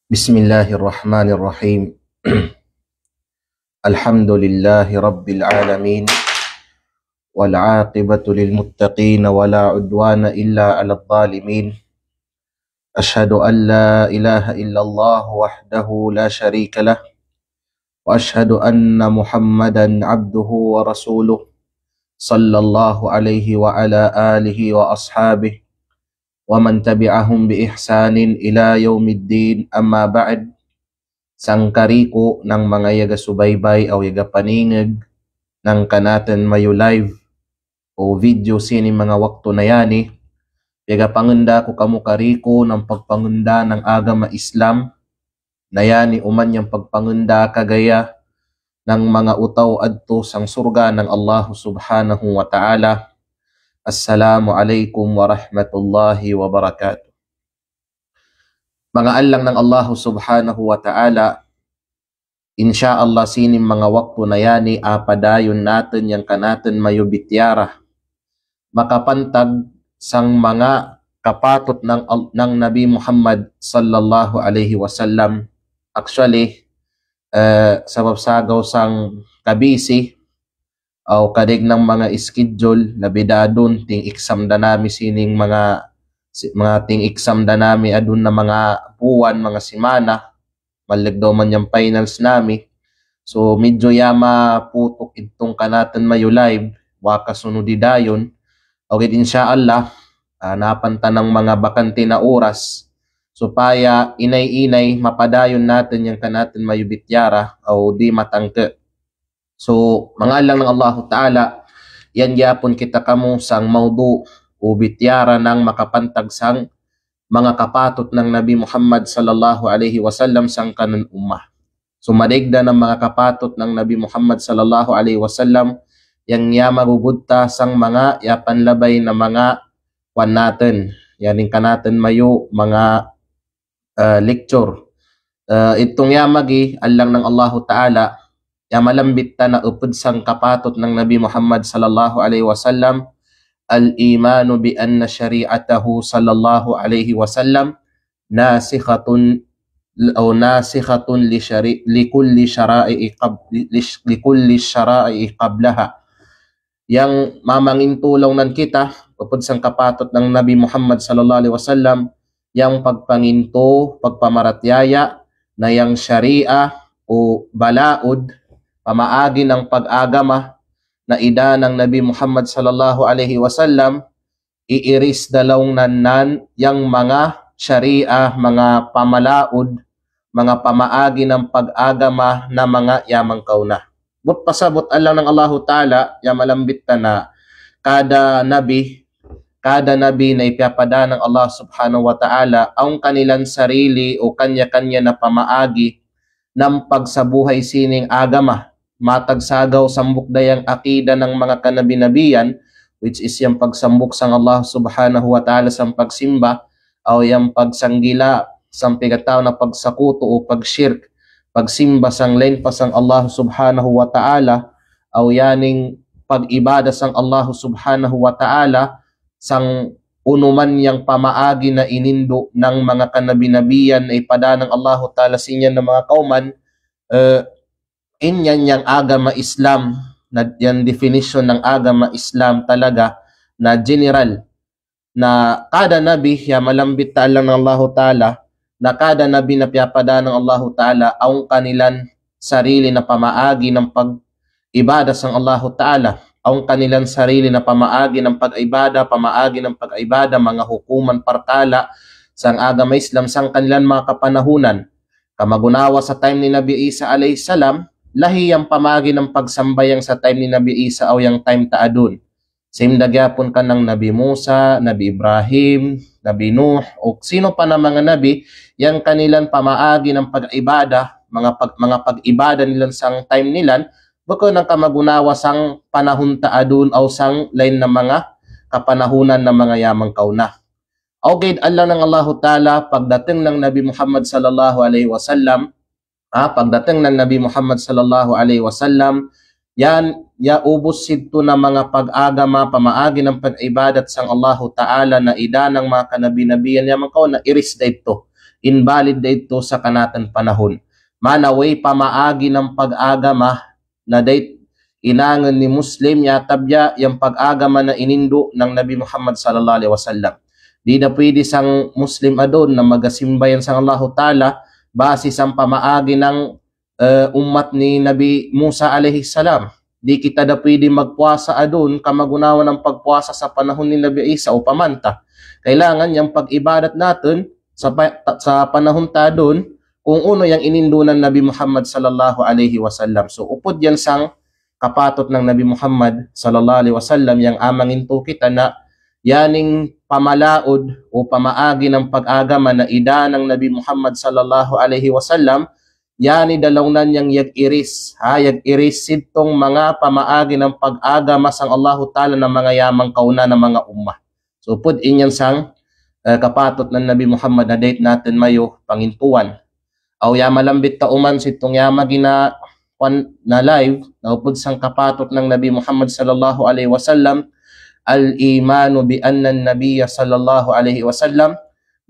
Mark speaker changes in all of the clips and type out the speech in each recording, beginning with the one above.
Speaker 1: Bismillahirrahmanirrahim. Alhamdulillahi rabbil alamin. Wal 'aqibatu lil muttaqin wa la 'udwana illa 'alal zalimin. Ashhadu an la ilaha illallah wahdahu la syarika lah wa ashhadu anna Muhammadan 'abduhu wa rasuluh sallallahu alaihi wa ala alihi wa ashabihi wa man tabi'ahum bi ihsanin ila yaumiddin. Amma ba'd. Sangkariko ng mga yaga-subaybay o yaga-paningig ng kanatan mayo live o video sini mga wakto na yani, yaga-pangunda ko kamukariko ng pagpangunda ng agama Islam na yani uman yung pagpangunda kagaya ng mga utaw adto sang surga ng Allah subhanahu wa ta'ala. Assalamu alaikum wa rahmatullahi wa barakatuh. Mga alang ng Allah subhanahu wa ta'ala, insyaallah sining mga wakto na yani apadayon natin yang kanatin mayubityara makapantag sang mga kapatot ng Nabi Muhammad sallallahu alaihi wasallam. Actually, sabab-sagaw sang kabisi o kadig ng mga schedule na bidadon ting exam da nami sining mga ting exam da nami adun na mga buwan, mga simana, malig daw man yung finals nami. So medyo yama putok itong kanatan mayo live waka sunodi dayon. Okay, insyaallah napanta ng mga bakante na oras. So paya inay-inay mapadayon natin yung kanatan mayo bityara o di matangke. So mga alang ng Allah Ta'ala, yan yapon kita kamo sang maudu o bityara ng makapantag sang mga kapatot ng Nabi Muhammad sallallahu alaihi wasallam sang kanan ummah. So madigda ng mga kapatot ng Nabi Muhammad sallallahu alaihi wasallam yang magugudta sang mga yapanlabay na mga kwan natin. Yaning kanatin mayo mga lecture. Itong yamagi alang ng Allah Ta'ala, malambit ta na upod sang kapatot ng Nabi Muhammad sallallahu alaihi wasallam al-imanu bi anna syari'atahu sallallahu alaihi wasallam nasikhatun o nasikhatun li kulli syara'i qablaha. Yang mamangin tulong nan kita upod sang kapatot ng Nabi Muhammad sallallahu alaihi wasallam yang pagpanginto, pagpamaratyaya na yang syari'a o balaod pamaagi ng pag-agama na ida ng Nabi Muhammad sallallahu alaihi wasallam iiris dalawng nan yang mga syariah, mga pamalaod, mga pamaagi ng pag-agama na mga yamang kauna. But pasabot alang ng Allah Ta'ala, yamalambit na kada nabi na ipapada ng Allah subhanahu wa ta'ala ang kanilang sarili o kanya-kanya na pamaagi ng pagsabuhay sining agama. Matagsagaw sambok dayang akida ng mga kanabi-nabiyan, which is yung pagsambok sang Allah subhanahu wa ta'ala sang pagsimba o yung pagsanggila sang pigataw na pagsakuto o pagshirk, pagsimba sang lain pa sang Allah subhanahu wa ta'ala o yaning pag-ibada sang Allah subhanahu wa ta'ala sang unuman yang pamaagi na inindo ng mga kanabi-nabiyan na ipada ng Allah ta'ala sinyan ng mga kauman. Inyan yang agama Islam na yan definition ng agama Islam talaga na general na kada nabi malambit lang ng Allah Ta'ala na kada nabi na piyapada ng Allah Ta'ala ang kanilang sarili na pamaagi ng pag-ibada sang Allah Ta'ala. ang kanilang sarili na pamaagi ng pag-ibada, mga hukuman partala sang agama Islam sang kanilang mga kapanahunan. Kamagunawa sa time ni Nabi Isa alayhi salam, lahi ang pamagi ng pagsambayang sa time ni Nabi Isa o yung time taadun. Same nagyapon ka ng Nabi Musa, Nabi Ibrahim, Nabi Nuh, o sino pa na mga nabi, yang kanilang pamaagi ng pag-ibada, mga pag-ibada nilang sang time nilan, bako ng kamagunawa sang panahon taadun o sang lain na mga kapanahunan na mga yamang kauna. Okay, Allah ng Allah Ta'ala, pagdating ng Nabi Muhammad sallallahu alaihi wasallam, yan, ubos sidto na mga pag-agama, pamaagi ng pag-ibadat sang Allah Ta'ala na ida ng mga kanabi-nabiyan yamang kauna, iris dito, invalid dito sa kanatan panahon. Manaway pamaagi ng pag-agama, na date inangan ni Muslim yatabya yung pag-agama na inindo ng Nabi Muhammad sallallahu alaihi wasallam. Di na pwede sang Muslim adon na magasimbayan sang Allah Ta'ala base sang pamaagi ng umat ni Nabi Musa alaihi salam. Di kita na pwede magpuasa adon kamagunawa ng pagpuasa sa panahon ni Nabi Isa o pamanta. Kailangan yung pag-ibadat natin sa panahon ta adon kung uno yung inindo ng Nabi Muhammad sallallahu alaihi wasallam. So upod yan sang kapatot ng Nabi Muhammad sallallahu alaihi wasallam yang amangin to kita na yaning pamalaod o pamaagi ng pag-agama na ida ng Nabi Muhammad sallallahu alaihi wasallam, yani dalawnan yang yag-iris sitong mga pamaagi ng pag-agama sang Allah Ta'ala ng mga yamang kauna ng mga ummah. So upod inyan sang kapatot ng Nabi Muhammad na date natin mayo pangintuan. Aw ya malambit ta uman sitong yama gina na live na upod sang kapatot ng Nabi Muhammad sallallahu alaihi wasallam, al-imanu bi anna an-nabiyya sallallahu alaihi wasallam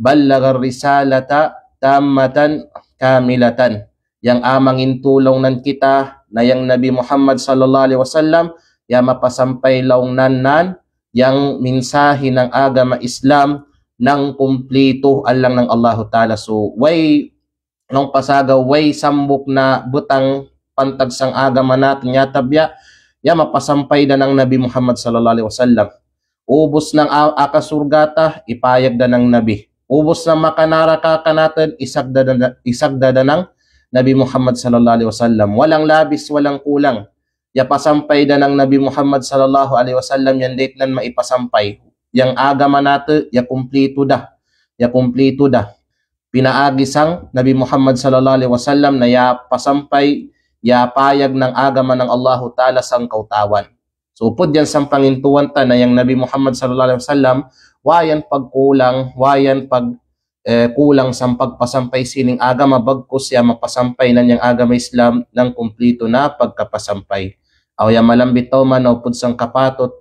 Speaker 1: ballagha ar-risalata tammatan kamilatan. Yang amangin tulong nan kita na yang Nabi Muhammad sallallahu alaihi wasallam ya mapasampay laungnan yang minsahi ng agama Islam ng kumplito alang ng Allah Ta'ala. So way nung pasagaw way sambok na butang pantag sang agama natin yatabya ya mapasampay na ng Nabi Muhammad sallallahu alaihi wasallam. Ubos ng akasurgata ipayag da ng Nabi. Ubos ng makanaraka ka natin isagda da ng Nabi Muhammad sallallahu alaihi wasallam. Walang labis, walang kulang. Ya pasampay da ng Nabi Muhammad sallallahu alaihi wasallam yan date nan maipasampay. Yang agama natin ya kumplito da. Pinaagi sang Nabi Muhammad sallallahu alaihi wasallam na ya pasampay, ya payag ng agama ng Allah Ta'ala sang kautawan. So upod yan sang pangintuan ta na yung Nabi Muhammad sallallahu alaihi wasallam wayan pagkulang, kulang sang pagpasampay sining agama bagkus ya mapasampay na niyang agama Islam ng kumplito na pagkapasampay. Aw ya malambit taw man upod sang kapatot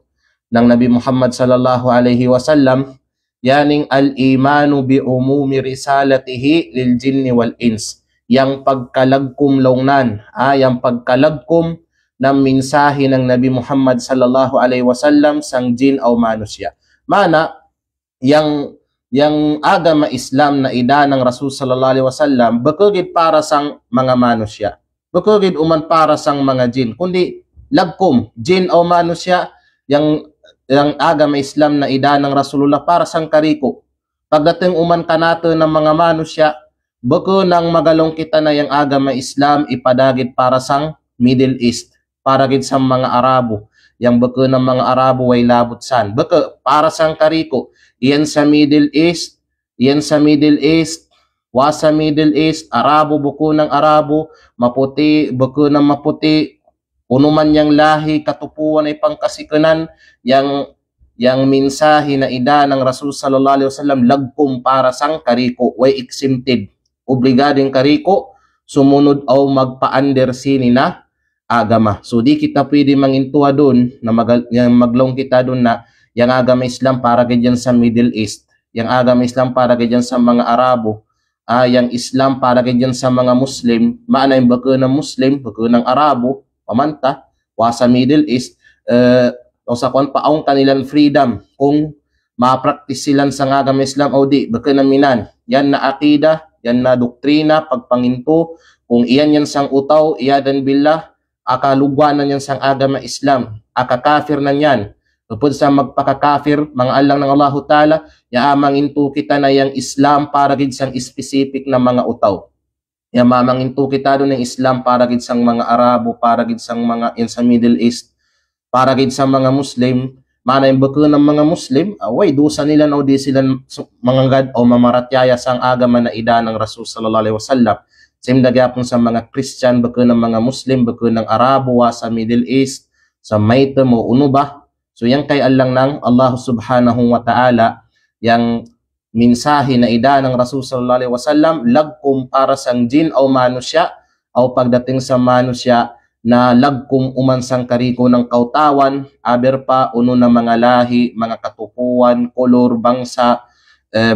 Speaker 1: ng Nabi Muhammad sallallahu alaihi wasallam yaning al-imanu bi umumi risalatihi lil jinni wal ins, yang pagkalagkum longnan, yang pagkalagkum ng mensahe ng Nabi Muhammad sallallahu alaihi wasallam sang jin o manusya. Mana yang agama Islam na ida ng Rasul sallallahu alaihi wasallam bakugid para sang mga manusya, bakugid uman para sang mga jin, kundi lagkum jin o manusya yang agama Islam na ida ng Rasulullah para sang kariko. Pagdating uman kanato ng mga manusya, bako nang magalong kita na yung agama Islam ipadagid para sang Middle East, para gid sang mga Arabo. Yang bako ng mga Arabo way labot san. Bako para sang kariko. Iyan sa Middle East, wasa Middle East, Arabo bako ng Arabo, maputi bako ng maputi. Uno man yang lahi katupuan ay pangkasikanan yang mensahe na ida ng Rasul sallallahu alaihi wasallam lagkum para sang kariko, way exempted, obligading kariko sumunod o magpa-under sini na agama. So di kita pwede mangintuwa doon na maglong kita doon na yang agama Islam para ganyan sa Middle East, yang agama Islam para ganyan sa mga Arabo, yang Islam para ganyan sa mga Muslim, maana yung bako ng Muslim, bako ng Arabo, pamanta, wasa Middle East, o sa kung paong kanilang freedom, kung ma-practice silang sa agama Islam o di, baka naminan, yan na akida, yan na doktrina, pagpanginto, kung iyan yan sang utaw, iyadan billah, akalugwanan yan sang agama Islam, akakafir na yan. Tupod sa magpakakafir, mga alang ng Allahu Ta'ala, yaamangin kita na yung Islam para gid sang specific na mga utaw. Yamamangin kita doon ng Islam para gid sang mga Arabo, para gid sang mga in sa Middle East, para gid sa mga Muslim. Mana yung bako ng mga Muslim, away, dusa nila na di sila manganggad o mamaratyaya sang agama na ida ng Rasul sallallahu alaihi wasallam. Simdagyapon sa mga Christian, bako ng mga Muslim, bako ng Arabo, sa Middle East, sa Maitem o Unuba. So yan kay alang ng Allah subhanahu wa ta'ala, yang minsahe na ida ng Rasul sallallahu alaihi wasallam, lagkum para sang jin o manusya, o pagdating sa manusya, na lagkum umansang kariko ng kautawan, aber pa uno na mga lahi, mga katupuan, kolor, bangsa,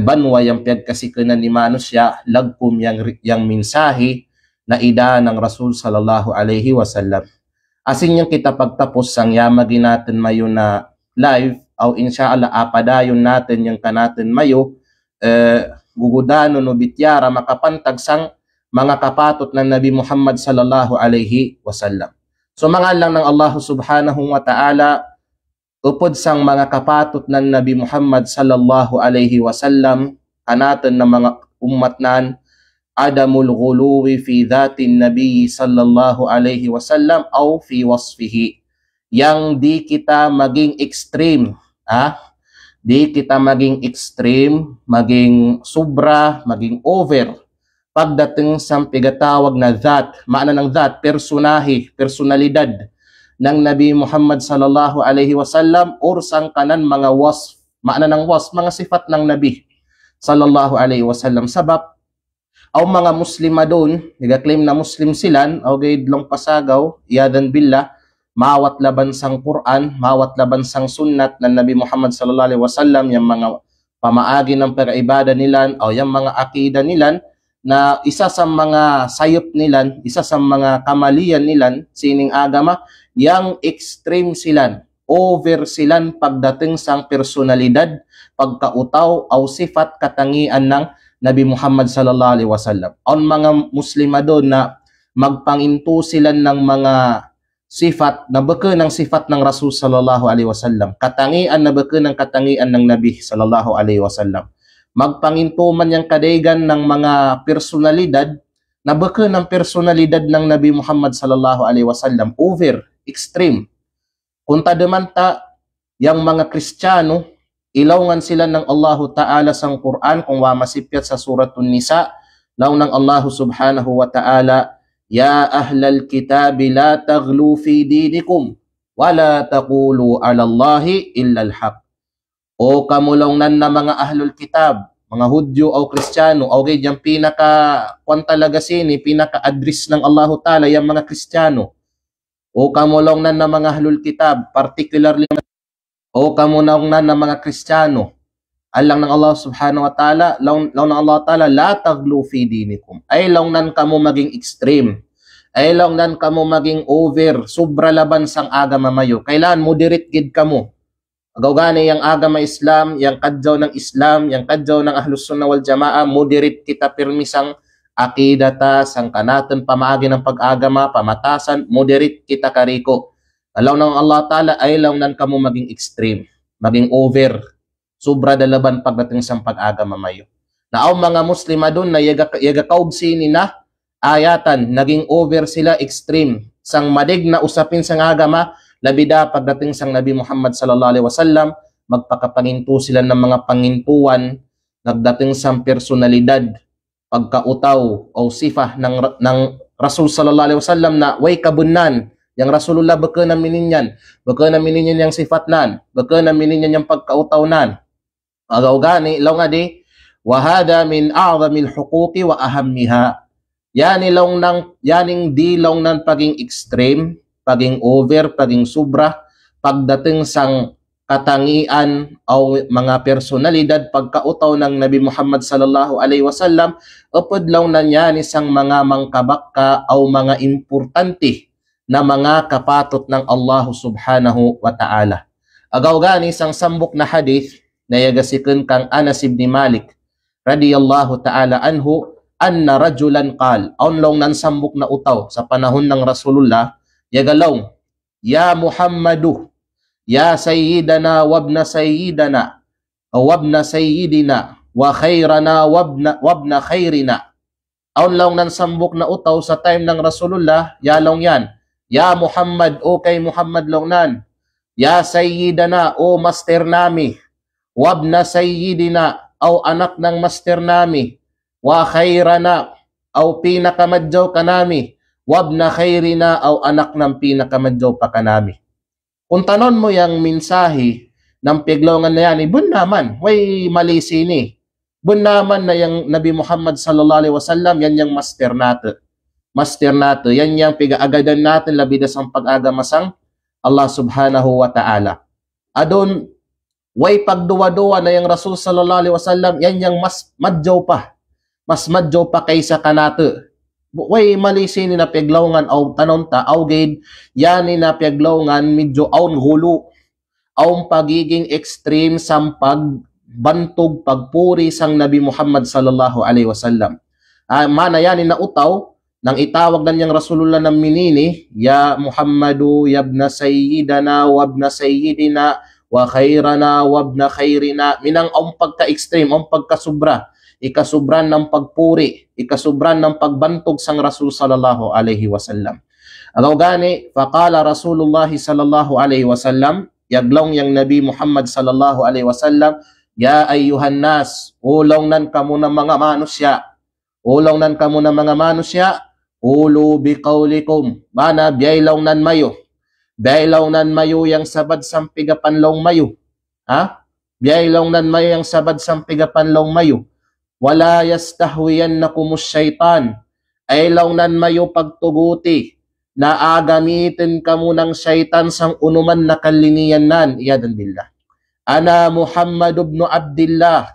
Speaker 1: banwa yang piyagkasikanan ni manusya, lagkum yang minsahe na ida ng Rasul sallallahu alaihi wasallam. Asin yung kita pagtapos sang yamagin natin mayo na live, o inshallah apadayon natin yung kanatin mayo, gugudano no bityara makapantag sang mga kapatot ng Nabi Muhammad sallallahu alaihi wasallam. So mga lang ng Allah subhanahu wa ta'ala, upod sang mga kapatot ng Nabi Muhammad sallallahu alaihi wasallam, kanatin na mga ummatnan, adamul ghuluwi fi dhatin Nabi sallallahu alaihi wasallam aw fi wasfihi. Yang di kita maging extreme, di kita maging extreme, maging sobra, maging over pagdating sa pigatawag na that, maana ng that, personahe, personalidad ng Nabi Muhammad sallallahu alaihi wasallam or sang kanan mga wasf, maana ng wasf, mga sifat ng Nabi sallallahu alaihi wasallam. Sabab, aw mga muslima doon, nagaklaim na muslim silan, aw gaidlong pasagaw, iyadan billah, mawat laban sang Quran, mawat laban sang sunnat ng Nabi Muhammad sallallahu alaihi wasallam, yung mga pamaagi ng pag-ibada nilan, o yung mga akida nilan, na isa sa mga sayop nilan, isa sa mga kamalian nilan, sining agama, yang extreme silan, over silan pagdating sang personalidad, pagkautaw, o sifat katangian ng Nabi Muhammad sallallahu alaihi wasallam. Ang mga muslima doon na magpanginto silan ng mga sifat na baka ng sifat ng Rasul sallallahu alaihi wasallam, katangian na baka ng katangian ng Nabi sallallahu alaihi wasallam. Magpanginto man yang kadaygan ng mga personalidad na baka ng personalidad ng Nabi Muhammad sallallahu alaihi wasallam, over, extreme. Kunta demanta yang mga Kristiyano, ilawngan sila ng Allahu Ta'ala sang Quran, kung wa masipyat sa suratun Nisa, law ng Allahu subhanahu wa ta'ala, ya ahlal kitabi la taghlu fi dinikum wa la taqulu ala Allahi illa al-haq. O kamulongnan na mga ahlul kitab, mga Hudyo o Kristiyano, o yung pinaka-kwan talaga sini, pinaka-address ng Allahu Ta'ala, yung mga Kristiyano. O kamulongnan na mga ahlul kitab, particularly, o kamulongnan na mga Kristiyano, alang ng Allah subhanahu wa ta'ala, law ng Allah ta'ala, la taglu fi dinikum. Ay lawnan kamo maging extreme. Ay lawnan kamo maging over, sobra laban sang agama mayo. Kailan moderate gid kamo. Agawgani yang agama Islam, yang kadjaw ng Islam, yang kadjaw ng Ahlus Sunnah wal Jamaa, moderate kita permisang akidata, sang kanatan pamaagi ng pag-agama, pamatasan, moderate kita kariko. Alaw ng Allah ta'ala ay lawnan kamo maging extreme, maging over, sobra dalaban pagdating sa pag-agama mayo. Na ang mga muslima doon na yagakaog sini na ayatan, naging over sila, extreme, sang madig na usapin sang agama, labida pagdating sang Nabi Muhammad sallallahu alaihi wasallam, magpakapanginto sila ng mga pangintuan, nagdating sang personalidad, pagkautaw o sifah ng Rasul sallallahu alaihi wasallam na way kabunan, yang Rasulullah baka namin yan, baka namin yan yung sifat nan, baka namin yan yung pagkautaw nan. Agaw gani, ilaw nga di, wahada min a'zamil huquqi wa ahammiha. Yaning dilaw ng paging extreme, paging over, paging sobra, pagdating sang katangian o mga personalidad, pagkautaw ng Nabi Muhammad sallallahu alaihi wasallam, upod law na niya isang mga mangkabaka o mga importante na mga kapatot ng Allah subhanahu wa ta'ala. Agaw gani sang sambok na hadith na yagasikun kang Anas ibn Malik radiyallahu ta'ala anhu, anna rajulan qal, aunlong nan sambok na utaw sa panahon ng Rasulullah, Yagalong, Ya Muhammadu, Ya Sayyidana wabna Sayyidana, wabna Sayyidina, wa khairana wabna khairina. Aun lang nan sambok na utaw sa time ng Rasulullah, yalong yan. Ya Muhammad, o kay Muhammad long nan. Ya Sayyidana, o master nami. Wabna Sayyidina, o anak ng master nami. Wa khairana, o pinakamadyaw ka nami. Wabna khairina, o anak ng pinakamadyaw pa ka nami. Kung tanon mo yung mensahe ng piglongan na yan, ibun naman, way mali sini. Bun naman na yung Nabi Muhammad sallallahu alaihi wasallam, yan yung master nato. Master nato, yan yung pigaagadan natin labidas ang pag-agamasang Allah subhanahu wa ta'ala. Adon, way pagduwa-duwa na yung Rasul sallallahu alaihi wasallam, yan yung mas madjaw pa. Mas madjaw pa kaysa kanato. Way malisin na piglawngan aw tanon ta, aw gid, yan na piglawngan medyo awn gulo. Awn pagiging extreme sang pagbantog, pagpuri sang Nabi Muhammad sallallahu alaihi wasallam. Mana yan na utaw nang itawag na niyang Rasulullah ng minini, Ya Muhammadu yabna sayyidana wabna sayyidina wa khairana wabna khairina. Minang ang pagka-extreme, ang pagkasubra, ikasubran ng pagpuri, ikasubran ng pagbantog sang Rasul sallallahu alaihi wasallam. Agaw gani, faqala Rasulullah sallallahu alaihi wasallam, yaglong yang Nabi Muhammad sallallahu alaihi wasallam, Ya ayyuhan nas, ulong nan kamo ng mga manusya, ulong nan kamo ng mga manusya, ulu biqaulikum, mana biyaylaw nan mayo, biyaylaw nan mayo yang sabad sampigapanlong mayo, ha? Biyaylaw nan mayo yang sabad sampigapanlong mayo, wala yastahwiyannakumus syaitan, aylaw nan mayo pagtuguti, na agamitin kamo ng syaitan sang unuman na kaliniyan nan, iyadan billah. Ana Muhammad ibn Abdullah,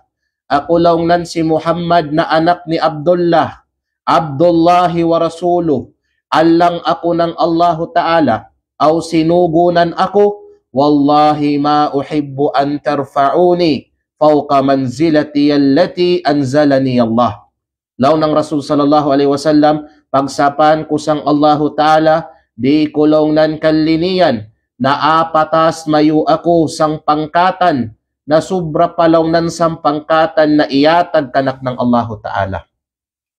Speaker 1: ako lang nan si Muhammad na anak ni Abdullah, Abdullahi wa Rasuluh, allang ako ng Allahu Ta'ala, aw sinugunan ako, wallahi ma uhibbu an tarfa'uni fawqa manzilati allati anzalani Allah. Law ng Rasul sallallahu alaihi wasallam, pagsapan ko sang Allahu Ta'ala, di kulong nan kalinian, na apatas mayo ako sang pangkatan, na sobra palaw nan sang pangkatan na iyatag kanak ng Allahu Ta'ala.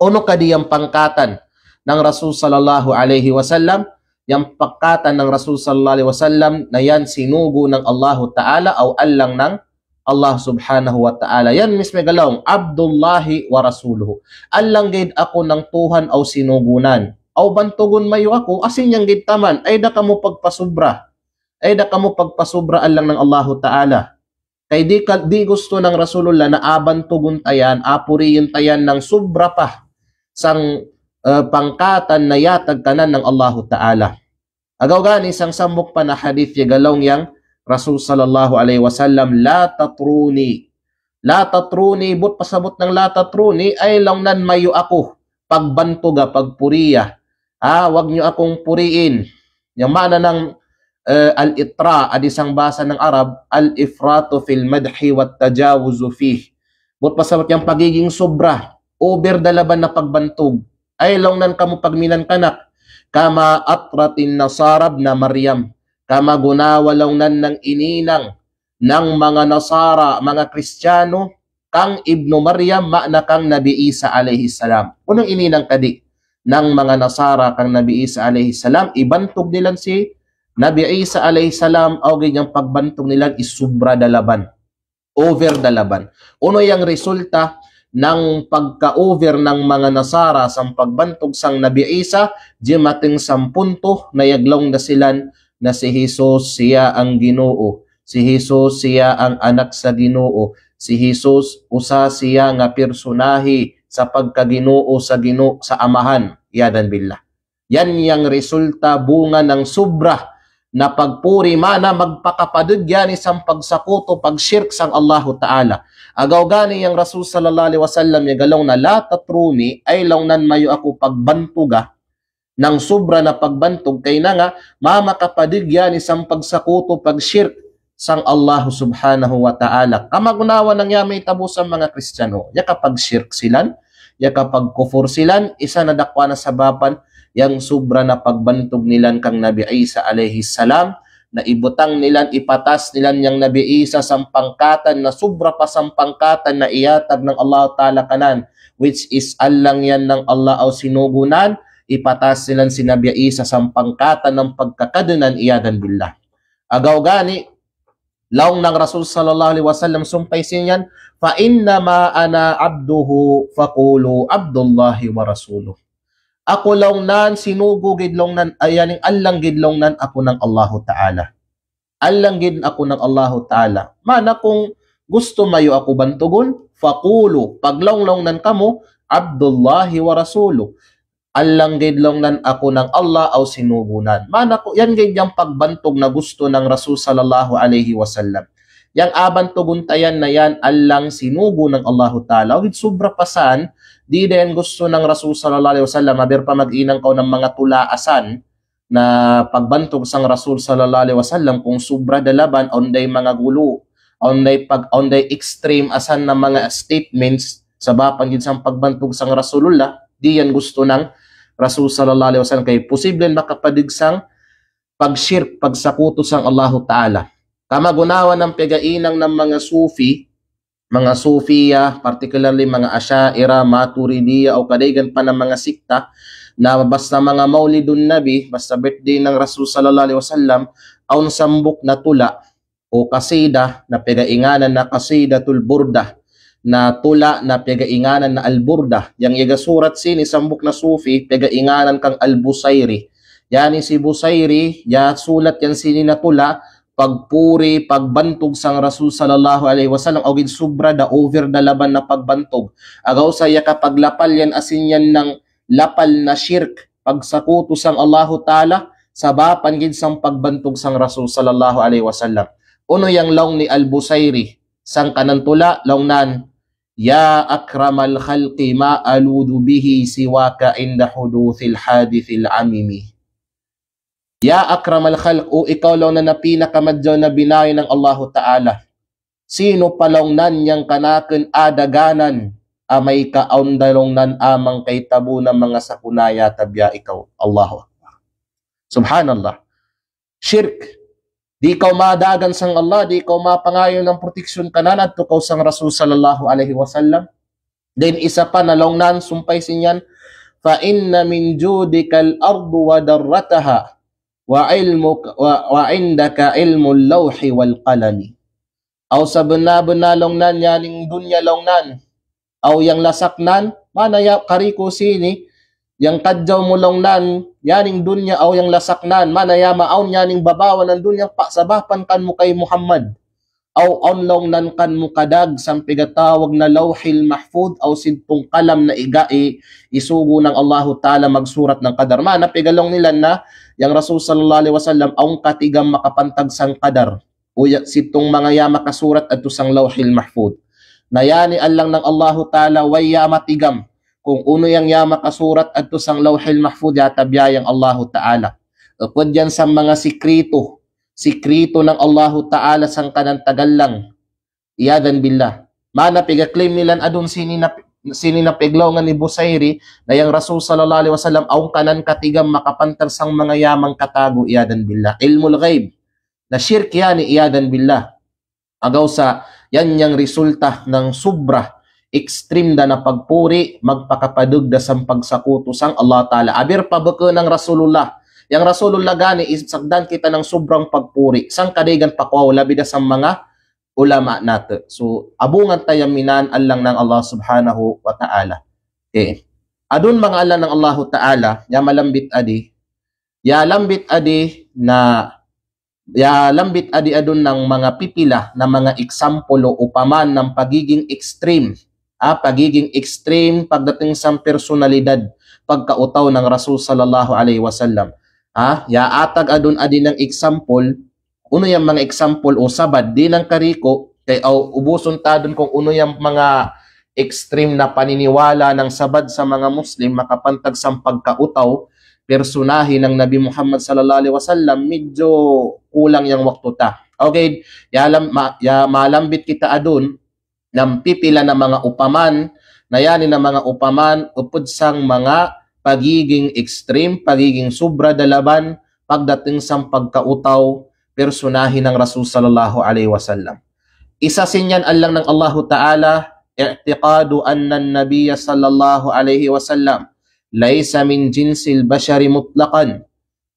Speaker 1: Uno kadiyang pangkatan ng Rasul sallallahu alaihi wasallam, yung pangkatan ng Rasul sallallahu alaihi wasallam na yan sinugo ng Allahu Ta'ala o allang ng Allah subhanahu wa ta'ala. Yan mismo galawang Abdullahi wa Rasuluhu. Allang gid ako ng Tuhan o sinugunan. O bantugon mayo ako, asin yang gid taman, ay da kamo pagpasubra. Ay da kamo pagpasubra allang ng Allahu Ta'ala. Kay di gusto ng Rasulullah na abantugon tayan, apuriyin tayan ng subra pa sang pangkatan na yatag kanan ng Allahu Ta'ala. Agaw gani sang sambok pa na hadith yagalong yang Rasul sallallahu alaihi wasallam, la tatruni. La tatruni, but pasabot ng la tatruni, ay lang nan mayo ako, pagbantuga, pagpuriya. Wag nyo akong puriin. Yung mana ng al-itra, adisang basa ng Arab, al-ifratu fil madhi wat tajawuzu fih. But pasabot yung pagiging sobra, over dalaban na pagbantog, ay lang nan kamo pagminan kanak, kama atratin nasarab na Maryam, kama gunawalaw nan ng ininang ng mga Nasara, mga Kristiyano, kang Ibnu Maryam, makna kang Nabi Isa alayhi salam. Unang ininang kadi ng mga Nasara kang Nabi Isa alayhi salam, ibantog nilang si Nabi Isa alayhi salam, o ganyang pagbantog nilang isubra dalaban, over dalaban. Uno yung resulta ng pagka-over ng mga Nasara sa pagbantog sang Nabi Isa, di mating sampunto na yaglong na silan na si Jesus siya ang Ginoo, si Jesus siya ang anak sa Ginoo, si Jesus usa siya nga personahe sa pagkaginoo sa amahan, yadan billah. Yan yang resulta bunga ng sobra na pagpuri, mana magpakapadud yan isang pagsakuto, pagshirk sang Allahu Ta'ala. Agaw gani yang Rasul sallallahu alaihi wasallam yagalong na la tatruni, ay lang nan mayo ako pagbantuga ng sobra na pagbantog, kay na nga mamakapadig yan isang pagsakuto, pagshirk sang Allah subhanahu wa ta'ala. Kamagunawa ng yamay tabo sa mga Kristiyano, ya kapag shirk silan, ya kapag kufur silan, isa na dakwa na sabapan, yang sobra na pagbantog nilan kang Nabi Isa alayhi salam, na ibutang nilan, ipatas nilan yang Nabi Isa sampangkatan na sobra pa sampangkatan na iyatag ng Allah Ta'ala kanan, which is allang yan ng Allah o sinugunan, ipatas nilan si Nabi Isa sampangkatan ng pagkakadunan iyadan billah. Agaw gani, laong ng Rasul sallallahu alaihi wasallam sumpay sinyan, fa innama ana abduhu faqulu abdullahi wa rasuluh. Ako lang nan sinugo gidlong nan ayaning allang gidlong nan ako ng Allahu Ta'ala. Allang gid ako ng Allahu Ta'ala. Mana kung gusto mayo ako bantugon, faqulu paglonglong nan kamo abdullahi wa rasuluh. Allang gidlong nan ako ng Allah o sinugunan. Mana ko yan ganyang pagbantog na gusto ng Rasul sallallahu alaihi wasallam. Yang abantugon tayan na yan allang sinugo ng Allahu Ta'ala. With sobra pasan, di din gusto ng Rasul sallallahu alaihi wasallam aber pa mag-inang ko ng mga tulaasan na pagbantog sang Rasul sallallahu alaihi wasallam kung sobra dalaban onday mga gulo, onday extreme asan na mga statements sa bapan gid sang pagbantog sang Rasulullah, di yan gusto ng Rasul sallallahu alaihi wasallam kay posible makapadigsang pagshirk, pagsakuto sang Allahu Ta'ala. Kamagunawan ng pegainang ng mga Sufiya, particularly mga Asyaira, Maturidiyya o kadaygan pa ng mga sikta na basta mga maulidun nabi, basta birthday ng Rasul sallallahu alaihi wasallam, aun sambok na tula o kasida na pegainganan na kasidatul burda, na tula na pegainganan na al-burda. Yang igasurat sini sambok na Sufi, pegainganan kang al-Busayri. Yani si Busayri, ya sulat yan sini na tula, pagpuri, pagbantog sang Rasul sallallahu alaihi wasallam, o gid sobra da over da laban na pagbantog. Agaw saya kapag lapal yan asin yan ng lapal na shirk, pagsakuto sang Allahu Ta'ala, sabapan gid sang pagbantog sang Rasul sallallahu alaihi wasallam. Uno yang laong ni al-Busayri, sang kanan tula, laungnan, ya akramal khalqi ma aludu bihi siwaka inda huduthil hadithil amimi. Ya akramal khalq, o ikaw lang na pinakamadyaw na binayo ng Allahu Ta'ala. Sino palong nan yang kanaken adaganan, amay kaundalong nan amang kay tabu ng mga sakunaya tabya ikaw. Allahu Akbar. Subhanallah. Shirk. Di ikaw madagan sang Allah, di ikaw mapangayo ng proteksyon kanan at tukaw sang Rasul sallallahu alaihi wasallam. Then isa pa na long nan sumpay sinyan, fa inna min judikal ardu wa darrataha wa indaka ilmul lawhi wal qalami. Aw sa benar-benar long nan yaning dunya long nan, aw yang lasaknan, mana ya kariko sini, yang kadjaw mo long nan, yaning dunya aw yang lasaknan, mana ya maaw yaning babawan ng dunya, paksabapan kan mo kay Muhammad. Aw onlong nan kan mo kadag, sampai gatawag na lawhil mahfud, aw sintong kalam na isugo ng Allahu Ta'ala magsurat ng kadar. Mana pigalong nila na, yang Rasul sallallahu alaihi wasallam ang katigam makapantag sang kadar o sitong mga ya makasurat adto sang lawhil mahfud. Na yani allang ng Allahu Ta'ala way ya matigam kung uno yang ya makasurat adto sang lawhil mahfud ya tabyayang Allahu Ta'ala. Upod yan sa mga sikrito ng Allahu Ta'ala sang kanang tagal lang. Iyadan billah. Mana piga-claim nilan adun sini na piglawngan ni Busayri na yang Rasul sallallahu alaihi wasallam aw kanan katigam makapantar sang mga yamang katago, iyadan billah. Ilmul ghaib na shirk yan, iyadan billah. Agaw sa yan yang resulta ng sobra extreme da na pagpuri, magpakapadugda sang pagsakuto sang Allah Ta'ala. Aber pabako ng Rasulullah. Yang Rasulullah gani isagdan kita ng sobrang pagpuri. Sang kadigan pakwaw labi da sang mga ulama nato. So, abungan tayo minan allang ng Allah subhanahu wa ta'ala. Okay. Adun mga allang ng Allahu Ta'ala, ya malambit adi adun ng mga pipila na mga example o upaman ng pagiging extreme. Pagiging extreme pagdating sa personalidad, pagkautaw ng Rasul sallallahu alaihi wasallam. Ya atag adun adi ng example. Uno yung mga example o sabad, di ng kariko, kay ubuson ta dun kung uno yung mga extreme na paniniwala ng sabad sa mga Muslim, makapantag sa pagkautaw, personahe ng Nabi Muhammad sallallahu alaihi wasallam, medyo kulang yung waktu ta. Okay, malambit kita adun, ng pipila na mga upaman, na yanin na mga upaman, upod sang mga pagiging extreme, pagiging sobra dalaban pagdating sa pagkautaw personahin ng Rasul sallallahu alaihi wasallam. Isa sinyan alang ng Allah Ta'ala, i'tiqadu anna an-nabiy sallallahu alaihi wasallam laysa min jinsil bashari mutlaqan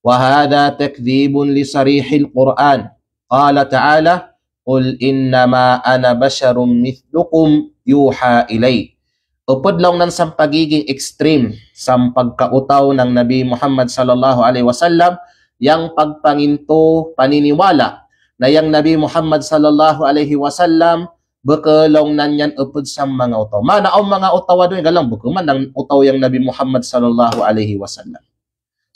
Speaker 1: wa hadha takdhibun li sarihil Qur'an. Qala ta'ala, qul innama ana basharum mithlukum yuha ilay. Upod lang ng sa pagiging extreme sa pagkautaw ng Nabi Muhammad sallallahu alaihi wasallam, yang pagpanginto paniniwala na yang Nabi Muhammad sallallahu alaihi wasallam bekelong nanyan upod sa mga utaw. Mana ang mga utaw doon galang bukuman ng utaw yang Nabi Muhammad sallallahu alaihi wasallam.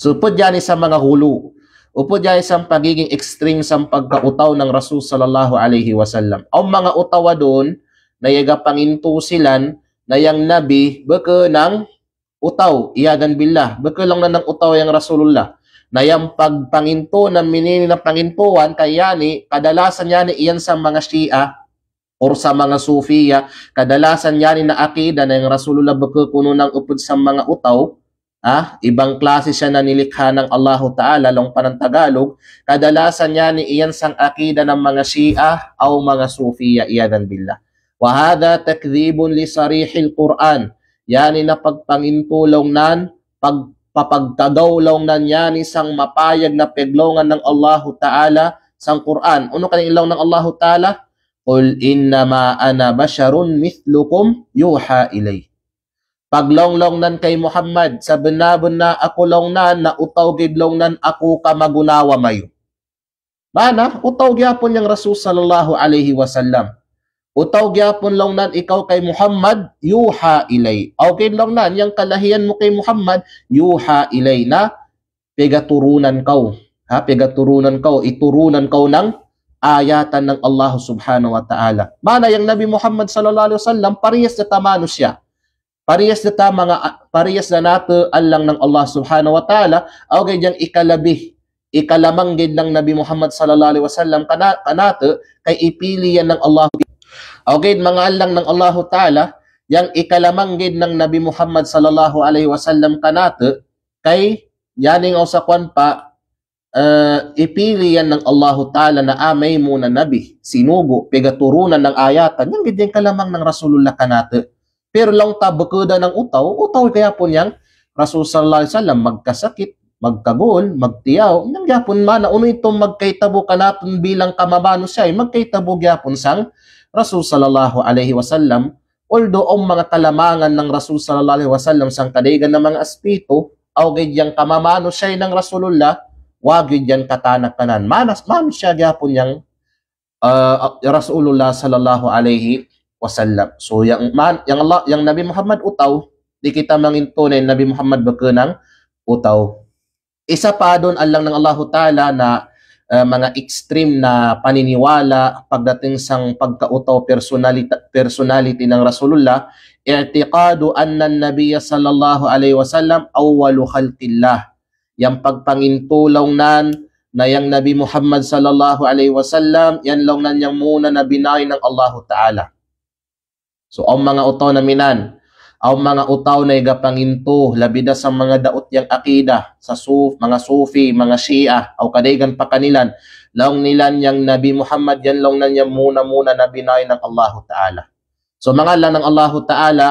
Speaker 1: So upod yan sa mga hulu. Upod yan sa pagiging extreme sa pagkautaw ng Rasul sallallahu alaihi wasallam. Ang mga utaw doon na yaga panginto silan na yang Nabi beke ng utaw, iyadan billah. Beke lang na ng utaw yang Rasulullah. Na yung pagpanginto ng minini na pangintuan, kaya ni, kadalasan yan iyan sa mga Shia or sa mga Sufiya, kadalasan yan na akida na yung Rasulullah bekukuno ng upod sa mga utaw, ibang klase siya na nilikha ng Allah Ta'ala, lang panang Tagalog, kadalasan yan iyan sa akida ng mga Shia o mga Sufiya, iyadan billah. Wahada takdhibun li sarihil Quran, yan na pagpangintulong nan, papagkagawlaw na niya ni sang mapayag na peglongan ng Allahu Ta'ala sang Quran. Ano kaning ilaw ng Allahu Ta'ala? Qul innama ana basharun mithlukum yuha ilay. Paglonglong nan kay Muhammad, sa benabon na ako long nan, na utaw gidlong nan ako ka magunawa mayo. Mana, utaw gyapon yang Rasul sallallahu alaihi wasallam. Utaw gyapon long nan ikaw kay Muhammad, yuha ilay. Okay long nan, yang kalahian mo kay Muhammad, yuha ilay na pegaturunan kau. Pegaturunan kau, iturunan kau ng ayatan ng Allah subhanahu wa ta'ala. Mana yang Nabi Muhammad sallallahu alaihi wasallam, parehas na tamano siya. Parehas na nato alang ng Allah subhanahu wa ta'ala, okay diyang ikalamanggid ng Nabi Muhammad sallallahu alaihi wasallam kanato, kay ipili yan ng Allah. Okay, mga alang ng Allah Ta'ala, yang ikalamanggid ng Nabi Muhammad sallallahu alaihi wasallam kanato, kay yaning o sa kwan pa, ipili yan ng Allah Ta'ala na amay muna Nabi, sinugo, pegaturunan ng ayatan, yung ganyang kalamang ng Rasulullah kanato. Pero lang tabukuda ng utaw kaya po niyang Rasul sallallahu alaihi wasallam magkasakit, magkagol, magtiyaw, nang yapon man, uno itong magkaitabo kanaton bilang kamabano siya, magkaitabo yapon sang Rasul sallallahu alaihi wasallam, although ang mga kalamangan ng Rasul sallallahu alaihi wasallam sang kadigan ng mga aspito, awgid yang kamamano siya ng Rasulullah, wagid yan katanak kanan. Manas siya gyapon yang Rasulullah sallallahu alaihi wasallam. So yang Nabi Muhammad utaw, di kita mangintunay Nabi Muhammad bekenang utaw. Isa pa doon alang ng Allah Ta'ala na mga extreme na paniniwala pagdating sang pagkautaw personality ng Rasulullah, i'tiqadu anna an-nabiy sallallahu alaihi wasallam awwalu khalqillah. Yang pagpangintulaw nan na yang Nabi Muhammad sallallahu alaihi wasallam, yan lang nan yang muna na binay ng Allah Ta'ala. So ang mga utaw na minan, ang mga utaw na igapanginto, labida sa mga daot yang akida, sa mga Sufi, mga Shia, o kadaygan pa kanilan, lang nilan yang Nabi Muhammad, yan lang na niya muna na binay ng Allah Ta'ala. So mga lang ng Allah Ta'ala,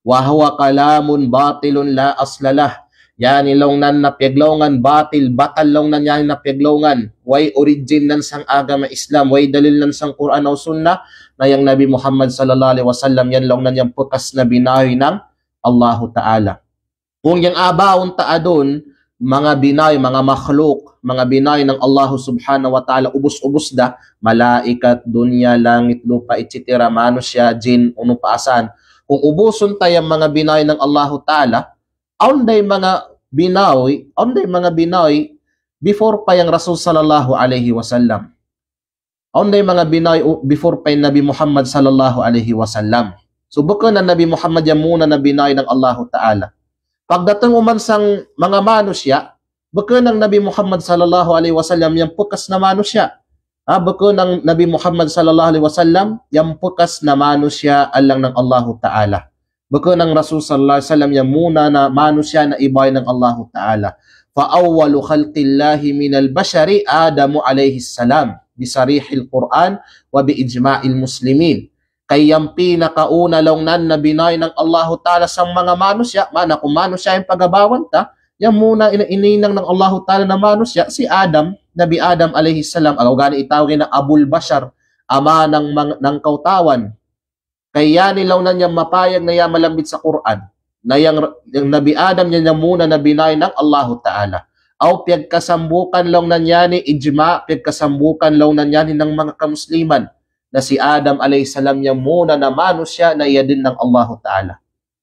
Speaker 1: wa huwa kalamun batilun la aslalah. Yan ilong nan napiaglongan, batal long nan yan napiaglongan. Way origin nan sang agama Islam, way dalil nan sang Quran o Sunnah, na yang Nabi Muhammad sallallahu alaihi wasallam, yan long nan yung pukas na binahay ng Allah Ta'ala. Kung yung abaon taadon, mga binay, mga makhluk, mga binay ng Allah subhanahu wa ta'ala, ubus-ubus da, malaikat, dunya, langit, lupa, etc. Manusya, jin, uno paasan. Kung ubuson tayong mga binay ng Allah Ta'ala, aunday mga binawi before pa yung Rasul sallallahu alaihi wasallam. Aunday mga binawi before pa yung Nabi Muhammad sallallahu alaihi wasallam. So bukan na Nabi Muhammad yan muna na binawi ng Allah Ta'ala. Pagdating umansang mga manusya, bukan ng Nabi Muhammad sallallahu alaihi wasallam yung pukas na manusya. Bukan ng Nabi Muhammad sallallahu alaihi wasallam yung pukas na manusya alang ng Allah Ta'ala. Baka ng Rasul sallallahu alaihi wasallam yang muna na manusia na ibay ng Allah Ta'ala. Fa awwalu khalqillahi minal bashari Adamu alaihi salam bisarihil Quran wa bi ijma'il muslimin. Kay yung pinakauna longnan na binay ng Allah Ta'ala sa mga manusia, mana kung manusia yung pagabawan ta, yung muna ininang ng Allah Ta'ala na manusia, si Adam, Nabi Adam alaihi salam, agaw gani itawagin na Abul Bashar, ama ng kautawan. Kaya nilaw na niya mapayag na yan malambit sa Quran na yung Nabi Adam niya muna na binay ng Allah Ta'ala. Aw piyagkasambukan lang na niya ni ijma, piyagkasambukan lang na niya ng mga kamusliman na si Adam alayhisalam niya muna na manusya na iya din ng Allah Ta'ala.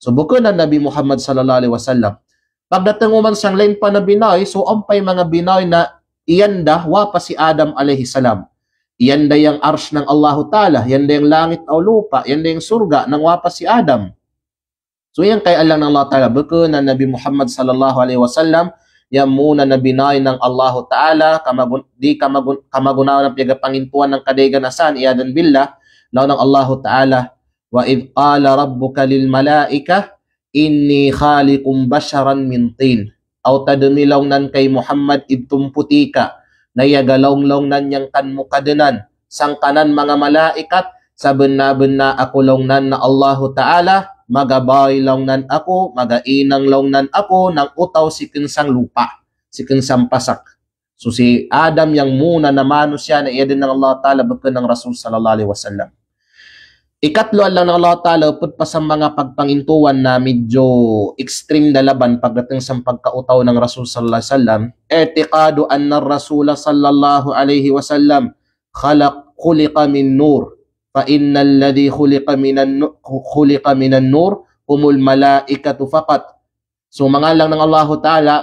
Speaker 1: So bukod na Nabi Muhammad sallallahu alaihi wasallam, pagdating man sang lain pa na binay, so ampay mga binay na iyanda wapa si Adam alayhisalam. Yan da yung arsh ng Allah Ta'ala, yan da yung langit o lupa, yan da yung surga ng wapa si Adam. So yan kay Allah ng Allah Ta'ala, baka na Nabi Muhammad sallallahu alaihi wasallam, yan muna na binay ng Allah Ta'ala, di kamagunaw ng piagapangintuan ng kadeganasan, iyadan billah, law ng Allah Ta'ala, wa idh qala rabbuka lil malaika, inni khaliqum basharan min tin, aw tadmilaw nan kay Muhammad idtumputika, nayagalaw-law nan yang kanmukadanan, sang kanan mga malaikat, saben-na ako lawnan na Allah Ta'ala, magabay lawnan ako, magainang lawnan ako, ng utaw si kinsang lupa, si kinsang pasak. So si Adam yang muna na manusya na iya din ng Allah Ta'ala, baka ng Rasul sallallahu alaihi wasallam. Ikatlo lang ng Allah Ta'ala, upod pa sa mga pagpangintuan na medyo extreme na laban pagdating sa pagkautaw ng Rasul sallallahu alaihi wasallam, etiqadu anna Rasul sallallahu alaihi wasallam khuliqa min nur, fa innal ladhi khuliqa minan nur humul malaikatu faqat. So mga lang ng Allah Ta'ala,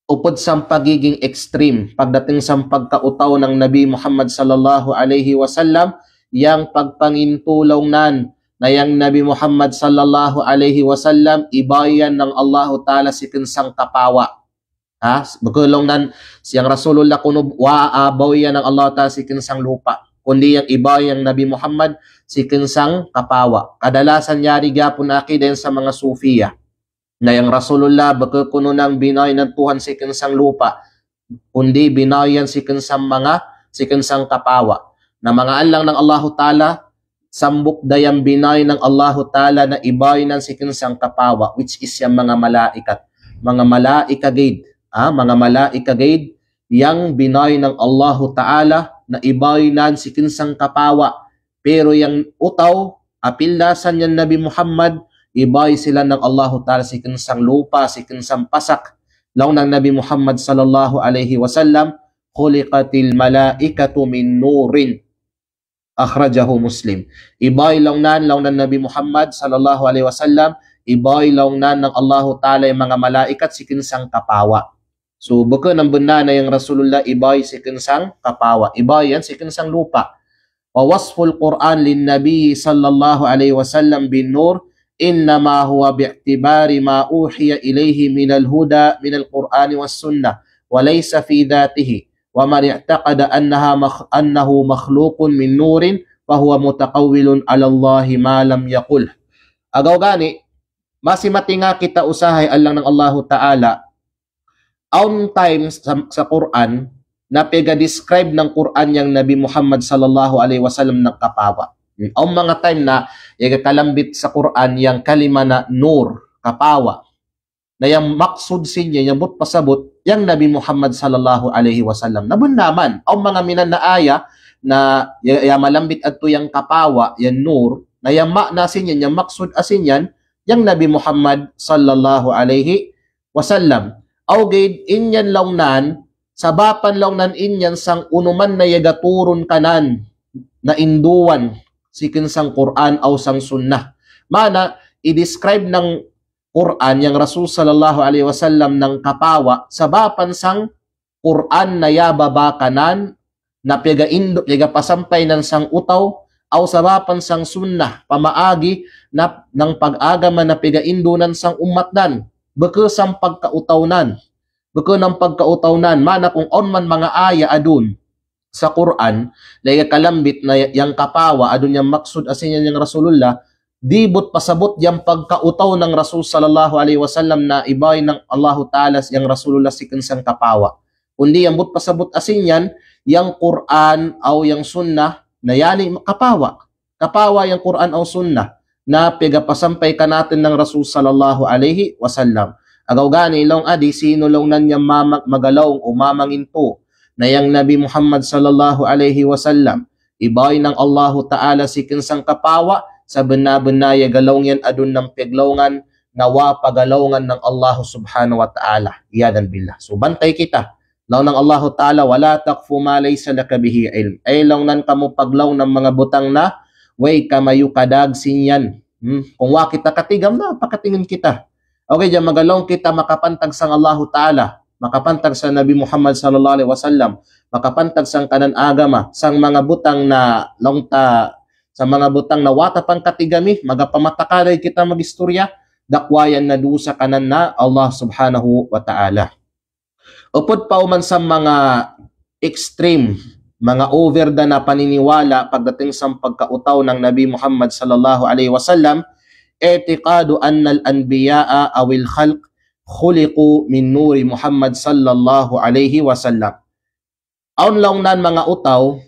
Speaker 1: upod sa pagiging extreme pagdating sa pagkautaw ng Nabi Muhammad sallallahu alaihi wasallam, yang pagpangintulaw nan na yang Nabi Muhammad sallallahu alaihi wasallam ibayan ng Allah Ta'ala si kinsang kapawa. Ha? Bagulong nan siyang Rasulullah kuno waabaw yan ng Allah Ta'ala si kinsang lupa. Kundi yang ibayan Nabi Muhammad si kinsang kapawa. Kadalasan yari gyapon akiden sa mga Sufiya na yang Rasulullah baka kuno nang binay ng Tuhan si kinsang lupa, kundi binayan si kinsang kapawa. Na mga alang ng Allah Ta'ala, sambuk dayang binay ng Allah Ta'ala na ibay ng si kinsang kapawa, which is yung mga malaikat. Mga malaikagid, mga malaikagid, yang binay ng Allah Ta'ala na ibay ng si kinsang kapawa. Pero yung utaw, apildasan yung Nabi Muhammad, ibay sila ng Allah Ta'ala si kinsang lupa, si kinsang pasak. Law ng Nabi Muhammad sallallahu alaihi wasallam, khuliqatil malaikatu min nurin. Akhrajahu Muslim. Ibay lang nan Nabi Muhammad sallallahu alaihi wasallam, ibay lang nan ng Allah Ta'ala yung mga malaikat si kinsang kapawa. So baka nang benda na yung Rasulullah ibay si kinsang kapawa. Ibay yan si kinsang lupa. Wa wasful Quran lin Nabi sallallahu alaihi wasallam bin nur innama huwa bi'tibari ma uhiya ilayhi min al-huda min al-Quran was sunnah wa laysa fi dhatihi. وَمَنْ اعْتَقَدَ أَنَّهُ مَخْلُوقٌ مِنْ نُورٍ فَهُوَ مُتَقَوِّلٌ عَلَى اللَّهِ مَا لَمْ يَقُلْ. Agaw gani, masimati nga kita usahay alang ng Allah Ta'ala, on times sa Quran, na pega-describe ng Quran yang Nabi Muhammad sallallahu alaihi wasallam ng kapawa. Ang mga time na kalambit sa Quran yang kalima na nur, kapawa, na yung maksud sinya, yung but pasabot, yung Nabi Muhammad sallallahu alaihi wasallam. Nabun naman, ang mga minan na aya, na yung malambit at yung kapawa, yung nur, na yung makna sinyan, yung maksud asinyan, yung Nabi Muhammad sallallahu alaihi wasallam. Awgid, inyan launan, sabapan launan inyan sang unuman na yagaturun kanan, na induan, sikin sang Quran o sang sunnah. Mana, i-describe ng Quran yang Rasul sallallahu alaihi wasallam ng kapawa sa bapansang Quran na yababa kanan na piga pasampay ng sang utaw aw sa bapansang sunnah pamaagi na ng pag-agaman na pigaindunan sang umatdan baka sang pagkautawnan baka ng pagkautawnan mana kung on man mga aya adun sa Quran laya kalambit na yang kapawa adun yang maksud asin yang Rasulullah dibot pasabot yang pagkautaw ng Rasul sallallahu alaihi wasallam na ibay ng Allah Ta'ala yang Rasulullah si kinsang kapawa. Kundi yang but pasabot asin yan, yang Quran o yang Sunnah na yani kapawa. Kapawa yung Quran o Sunnah na pigapasampay ka natin ng Rasul sallallahu alaihi wasallam. Agaw gani ilong adi, sino lang nanyang magalaw o mamanginto na yang Nabi Muhammad sallallahu alaihi wasallam ibay ng Allah Ta'ala si kinsang kapawa sa benar-benar galawng yan adun ng piglawngan nawa pagalawgan ng Allah subhanahu wa ta'ala. Iyadan billah. So bantay kita. Law ng Allah Ta'ala, wala takfu ma laysa laka bihi ilm. Ay law nan kamo paglaw ng mga butang na way kamayu kadag sinyan. Kung wa kita katigam na, pakatingin kita. Okay, diyan magalawng kita makapantag sang Allah Ta'ala, makapantag sa Nabi Muhammad sallallahu alaihi wasallam, makapantag sang kanan agama, sang mga butang na longta sa mga butang na wata pang katigami, magapamatakalay kita magistorya, dakwayan na dusa kanan na Allah subhanahu wa ta'ala. Upod pa uman sa mga extreme, mga over na paniniwala pagdating sa pagkautaw ng Nabi Muhammad sallallahu alaihi wasallam, etiqadu anna al-anbiya'a awil khalq khuliqu min nuri Muhammad sallallahu alaihi wasallam. Aun lang nan mga utaw,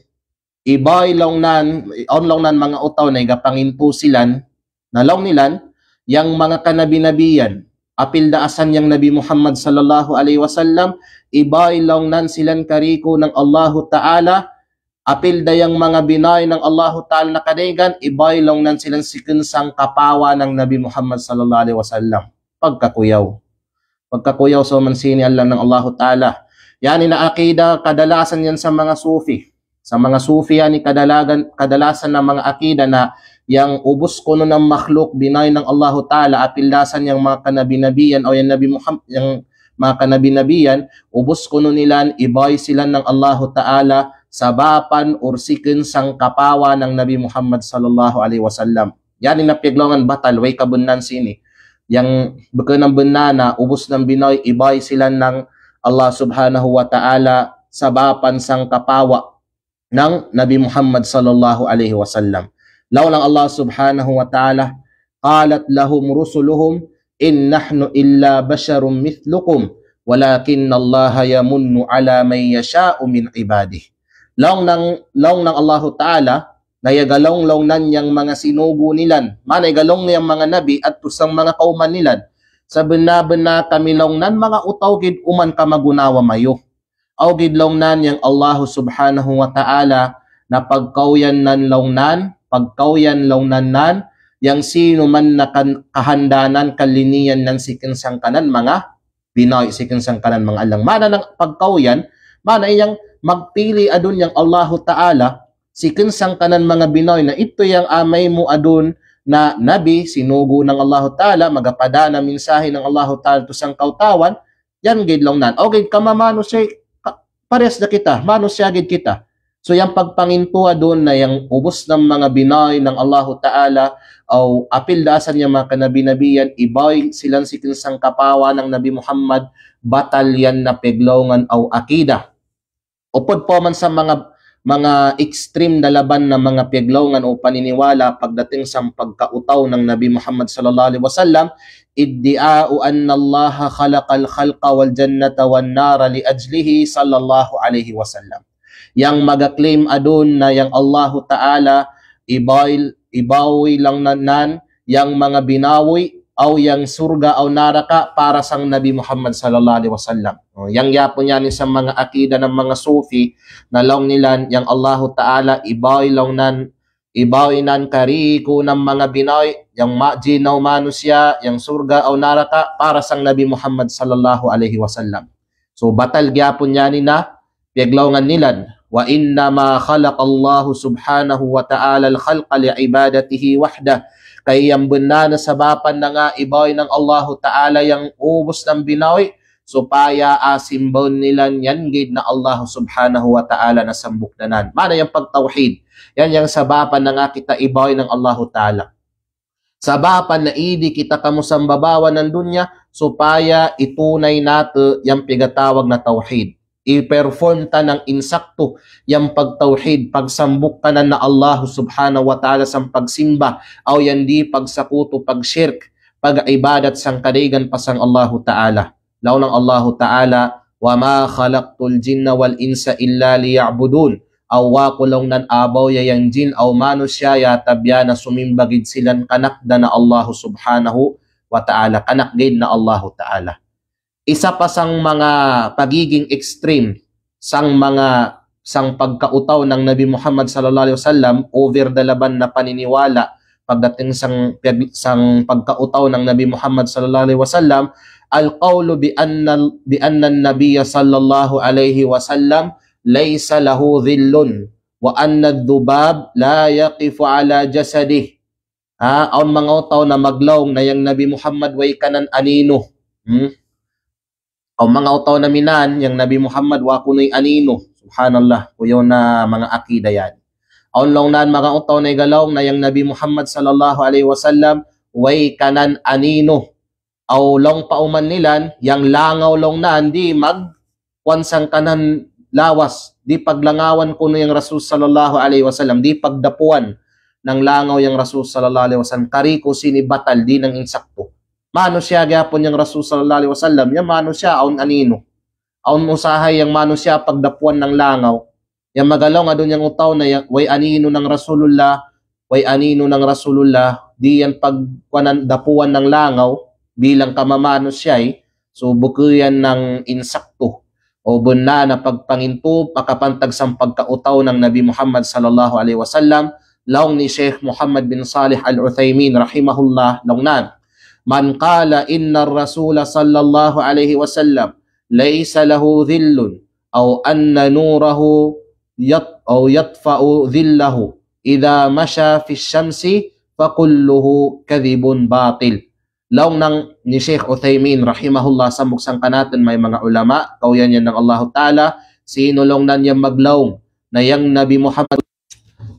Speaker 1: ibay long nan mga utaw na igapanginto silan na long nilan yang mga kanabi-nabiyan apil daasan yang Nabi Muhammad sallallahu alaihi wasallam ibay long nan silan kariko ng Allahu Ta'ala apil dayang mga binay ng Allahu Ta'ala na kadegan ibay long nan silan sikinsang kapawa ng Nabi Muhammad sallallahu alaihi wasallam pagkakuyaw so mansini Allah ng Allahu Ta'ala yan na akida kadalasan yan sa mga sufi. Sa mga Sufi yan, kadalasan ng mga akida na yang ubos kuno ng makhluk binay ng Allahu Ta'ala apildasan yung mga kanabi-nabiyan o yung Nabi Muhammad, yung mga kanabi-nabiyan, ubos kuno nilan, ibay sila ng Allahu Ta'ala sabapan or sikin sang kapawa ng Nabi Muhammad sallallahu alaihi wasallam. Yan yung napiglongan batal, way kabunan sini. Yang bukan ng bunana, ubos ng binoy, ibay sila ng Allah subhanahu wa ta'ala sabapan sang kapawa ng Nabi Muhammad sallallahu alaihi wasallam. Law lang Allah subhanahu wa ta'ala, qalat lahum rusuluhum, in nahnu illa basharun mithlukum, walakin Allah yamunnu ala man yasha'u min ibadih. Law ng Allah ta'ala, nayagalong nan yang mga sinugo nilan, manayagalong niyang mga nabi at tusang mga kauman nilan, sa bena-bena kamilong nan mga utaw gid uman kamagunawa mayo. Aw gid long nan yang Allah subhanahu wa ta'ala na pagkauyan nan yang sino man na kahandanan kalinian nan sikinsang kanan mga binoy sikinsang kanan mga alang mana ng pagkauyan mana iyang magpili adun yang Allah ta'ala sikinsang kanan mga binoy na ito yang amay mo adun na nabi sinugo ng Allah ta'ala magapadana mensahe ng Allah ta'ala to sang kautawan yan gid long nan okay kamamano siya pares na kita, manusyagid kita. So yung pagpangintua doon na yung ubos ng mga binay ng Allah Ta'ala o apil daasan yung mga kanabi-nabiyan, ibay silang sikinsang kapawa ng Nabi Muhammad, batalyan na peglongan o akida. Upod po man sa mga extreme na laban na mga peglongan o paniniwala pagdating sa pagkautaw ng Nabi Muhammad sallallahu alaihi wasallam, iddi'a'u anna Allah khalaqal khalqa wal jannata wan nara li ajlihi sallallahu alaihi wasallam. Yang magaklaim adun na yang Allah Ta'ala ibawi lang nan yang mga binawi o yang surga o naraka para sang Nabi Muhammad sallallahu alaihi wasallam. Yang yapo niya ni sa mga akida ng mga Sufi na long nilan yang Allah Ta'ala ibawi nan kariko ng mga binoy yang majinaw manusya yang surga o naraka para sang Nabi Muhammad sallallahu alaihi wasallam. So batal gyapon niya ni na piglawngan nilan wa inna ma khalaqa Allah subhanahu wa ta'ala al-khalqa li ibadatihi wahda kay yang benar na sabapan na nga ibay ng Allah Ta'ala yang ubos ng binawi supaya asimbon nila yan gid na Allah subhanahu wa ta'ala na sambukdanan. Mana yung pagtawhid? Yan yung sabapan na nga kita ibay ng Allah Ta'ala. Sabapan na idi kita kamusambabawan ng dunya supaya itunay nato yung pigatawag na tawhid. i-perform ta ng insakto yang pagtauhid, pagsambok ka na Allah subhanahu wa ta'ala sa pagsimba, o yan di pagsakuto, pagshirk, pag-ibadat sang kadigan pasang Allah ta'ala. Law ng Allah ta'ala, wa ma khalaqtul jinna wal insa illa liya'budun, aw wa kulong nan abaw yayang jin aw manusya yatabya na sumimbagid silan kanakda na Allah subhanahu wa ta'ala, kanakgid na Allah ta'ala. Isa pa sang mga pagiging extreme sang pagkautaw ng Nabi Muhammad sallallahu alaihi wasallam, over the laban na paniniwala pagdating sang pagkautaw ng Nabi Muhammad sallallahu alaihi wasallam, al-qawlu bi anna an-nabiy sallallahu alaihi wasallam laysa lahu dhillun wa anna ad-dhubab la yaqifu ala jasadih. Ang mga utaw na maglawng na yang Nabi Muhammad way kanan anino. O mga utaw na minan, yung Nabi Muhammad wa kunoy anino. Subhanallah, kuyo na mga akida yan. Aun long nan mga utaw na igalaw na yung Nabi Muhammad sallallahu alaihi wasallam way kanan anino. Aw long pauman nilan, yung langaw long nan di magwansang kanan lawas, di paglangawan kuno yung Rasul sallallahu alaihi wasallam, di pagdapuan ng langaw yung Rasul sallallahu alaihi wasallam, kariko sinibatal di ng insakto. Mano siya gyapon yung Rasul sallallahu alaihi wasallam, yung mano siya aun anino. Aun musahay yung mano siya pagdapuan ng langaw. Yung magalaw nga doon yung utaw na way anino ng Rasulullah, way anino ng Rasulullah, di yan pagdapuan ng langaw bilang kamamano siya so bukuyan ng insakto o bunna na pagpanginto makapantag sa pagkautaw ng Nabi Muhammad sallallahu alaihi wasallam. Laong ni Sheikh Muhammad bin Salih Al-Uthaymin rahimahullah longnan, man qala inna ar-rasul sallallahu alaihi wasallam laysa lahu dhillun aw anna nurahu yatfa'u dhillahu idha masha fi syamsi fakulluhu kadhibun batil. Laong nang ni Sheikh Uthaymin rahimahullah samok sang kanatan may mga ulama kauyan yan ng Allah Ta'ala, sino long nan yang maglawng na yang Nabi Muhammad,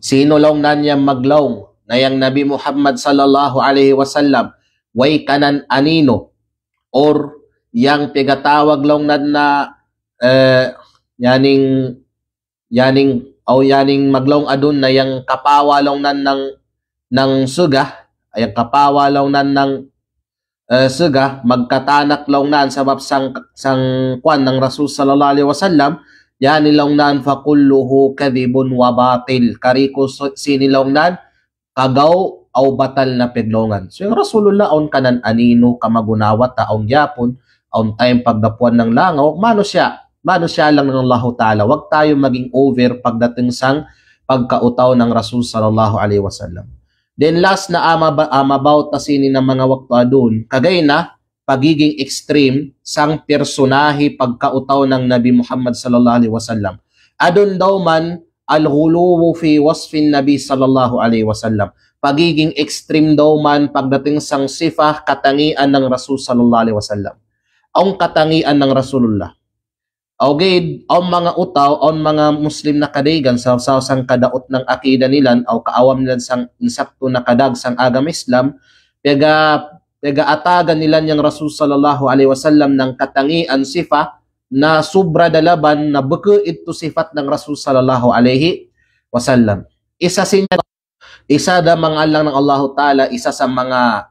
Speaker 1: sino long nan yang maglawng na yang Nabi Muhammad sallallahu alaihi wasallam way kanan anino or yang pigatawag long nan na yaning maglong adun na yang kapawa long nan ng suga, ay kapawa long nan ng suga, magkatanak long nan sa sang kwan ng Rasul sallallahu alaihi wasallam, yani long nan fakulluhu kadhibun wa batil, kariko sinilong nan kagaw aw batal na pedlongan. So yung Rasulullah on kanan anino kamagunawat taong yapon on time pagdapuan ng langaw, mano siya lang ng Allah Ta'ala. Wag tayo maging over pagdating sang pagkautaw ng Rasul sallallahu alaihi wasallam. Then last na amabaw tasini ng mga waktu adun, kagay na pagiging extreme sang personahe pagkautaw ng Nabi Muhammad sallallahu alaihi wasallam. Adun daw man al-ghuluwu fi wasfin Nabi sallallahu alaihi wasallam. Pagiging extreme daw man pagdating sang sifah katangian ng Rasul sallallahu alaihi wasallam. Ang katangian ng Rasulullah. Okay, ang mga utaw, ang mga Muslim na kadigan sa sang kadaot ng akida nila o kaawam nila sang insakto na kadag sang agam Islam, pega atagan nila yung Rasul sallallahu alaihi wasallam ng katangian sifa na sobra dalaban na buko ito sifat ng Rasul sallallahu alaihi wasallam. Isa da mga lang ng Allah Ta'ala, isa sa mga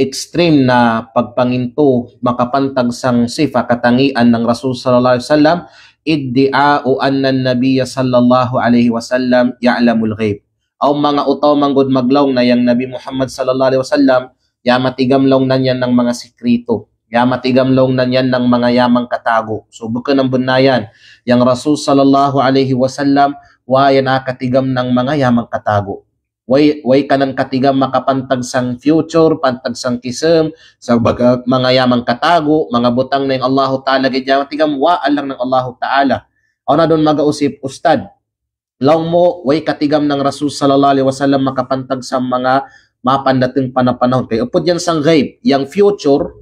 Speaker 1: extreme na pagpanginto makapantag sang sifa katangian ng Rasul sallallahu alaihi wasallam, iddi'a'u anna an-nabiy sallallahu alaihi wasallam ya'lamul ghaib. Aw mga utaw manggod maglawng na yang Nabi Muhammad sallallahu alaihi wasallam ya matigamlong na yan ng mga sikrito, ya matigamlong na yan ng mga yamang katago. So bukan ng bunayan yang Rasul sallallahu alaihi wasallam wa yan akatigam ng mga yamang katago. Way kanang katigam makapantag sang future, pantag sang kisem, sa mga yamang katago, mga butang na yung Allah Ta'ala, gaya tigam waan lang ng Allah Ta'ala. O na doon mag-ausip, Ustad, laong mo, way katigam ng Rasul sallallahu alaihi wasallam makapantag sa mga mapandating panapanahon. Kaya upod yan sang ghaib, yung future,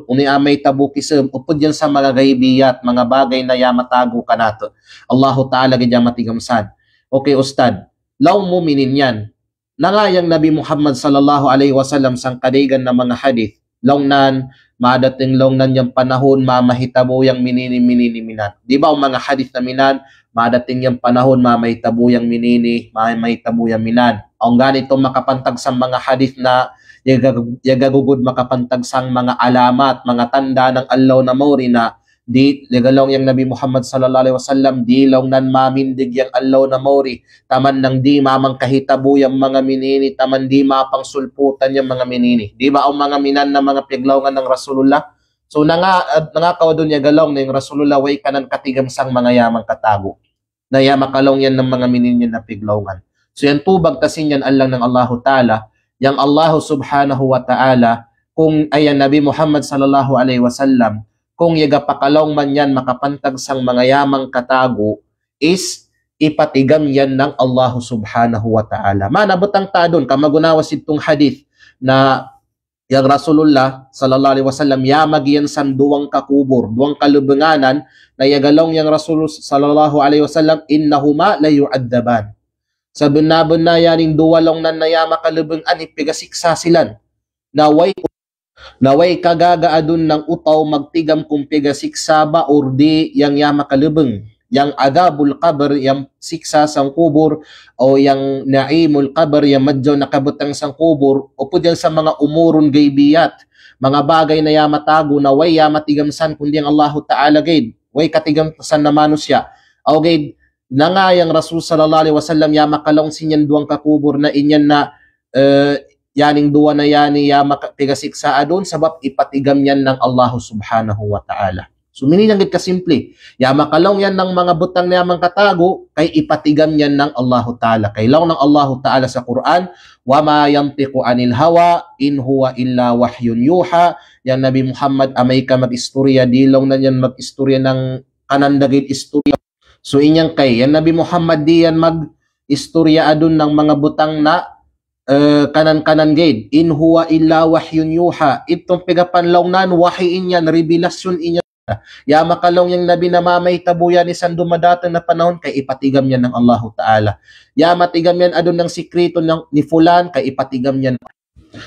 Speaker 1: uni amay tabu kisem, upod yan sa mga ghaibiyat, mga bagay na yamatago ka nato. Allah Ta'ala, gaya matigam sad. Okay, Ustad, law mo minin yan. Nangayang Nabi Muhammad sallallahu alaihi wasallam sang kadigan na mga hadith, law nan madating long nan yung panahon mamahitabo yang minini-minini-minan. Di ba ang mga hadith na minan, madating yung panahon mamahitabo yang minini, mamahitabo yang minan. Ang ganito makapantag sa mga hadith na yagagugod makapantag sang mga alamat, mga tanda ng Allah na mauri na di legalong yang Nabi Muhammad sallallahu alaihi wasallam di long nan mamindig yang Allah na mauri taman nang di mamang kahitabo yang mga minini taman di mapangsulputan yang mga minini. Di ba ang mga minan na mga piglawngan ng Rasulullah? So nangakaw doon ya galong na yung Rasulullah way kanan katigam sang mga yamang katago. Na yamakalong yan ng mga minini na piglawngan. So yan tubag tasin yan alang ng Allahu Ta'ala, yang Allah subhanahu wa ta'ala kung ayan Nabi Muhammad sallallahu alaihi wasallam kung yaga pakalong man yan makapantag sang mga yamang katago is ipatigam yan ng Allah subhanahu wa ta'ala. Manabutang taadon, kamagunawas itong hadith na yung Rasulullah sallallahu alaihi wasallam yamag yan san duwang kakubur, duwang kalubanganan na yagalong yung Rasul sallallahu alaihi wasallam innahuma la yu'addaban. Sa bunabon na yaning duwalong nan nayama kalubangan ipigasiksa silan naway kagagaadun ng utaw magtigam kung pigasiksa ba or di yang yama kalubeng yang adabul qabr yang siksa sang kubur o yang naimul qabr yang madyo nakabutang sang kubur o pudyan sa mga umurun gaybiyat mga bagay na yamatago na way yamatigamsan kundi ang Allahu Ta'ala gaid way katigamsan na manusya o gaid na nga yang Rasul sallallahu alaihi wasallam yamakalong sinyan duwang kakubur na inyan na yaning duwa na yani yamatigasiksa adon sabab ipatigam yan ng Allahu subhanahu wa ta'ala. So mininanggit ka simple, yamakalong yan ng mga butang na yamang katago kay ipatigam yan ng Allahu Ta'ala. Kay law ng Allahu Ta'ala sa Quran, wa ma yantiqu anil hawa in huwa illa wahyun yuha. Yan Nabi Muhammad amay ka mag-istorya, dilong na yan mag-istorya ng kanandagid istorya. So inyang kay, yan Nabi Muhammad di yan mag-istorya adon ng mga butang na kanan-kanan gate in huwa illa wahyun yuha itong pigapanlaw nan wahiin yan revelasyon inya yamakalong yung nabi na mamay tabuyan ni san dumadatang na panahon kay ipatigam yan ng Allahu Ta'ala yamatigam yan adun ng sikrito ni fulan kay ipatigam yan.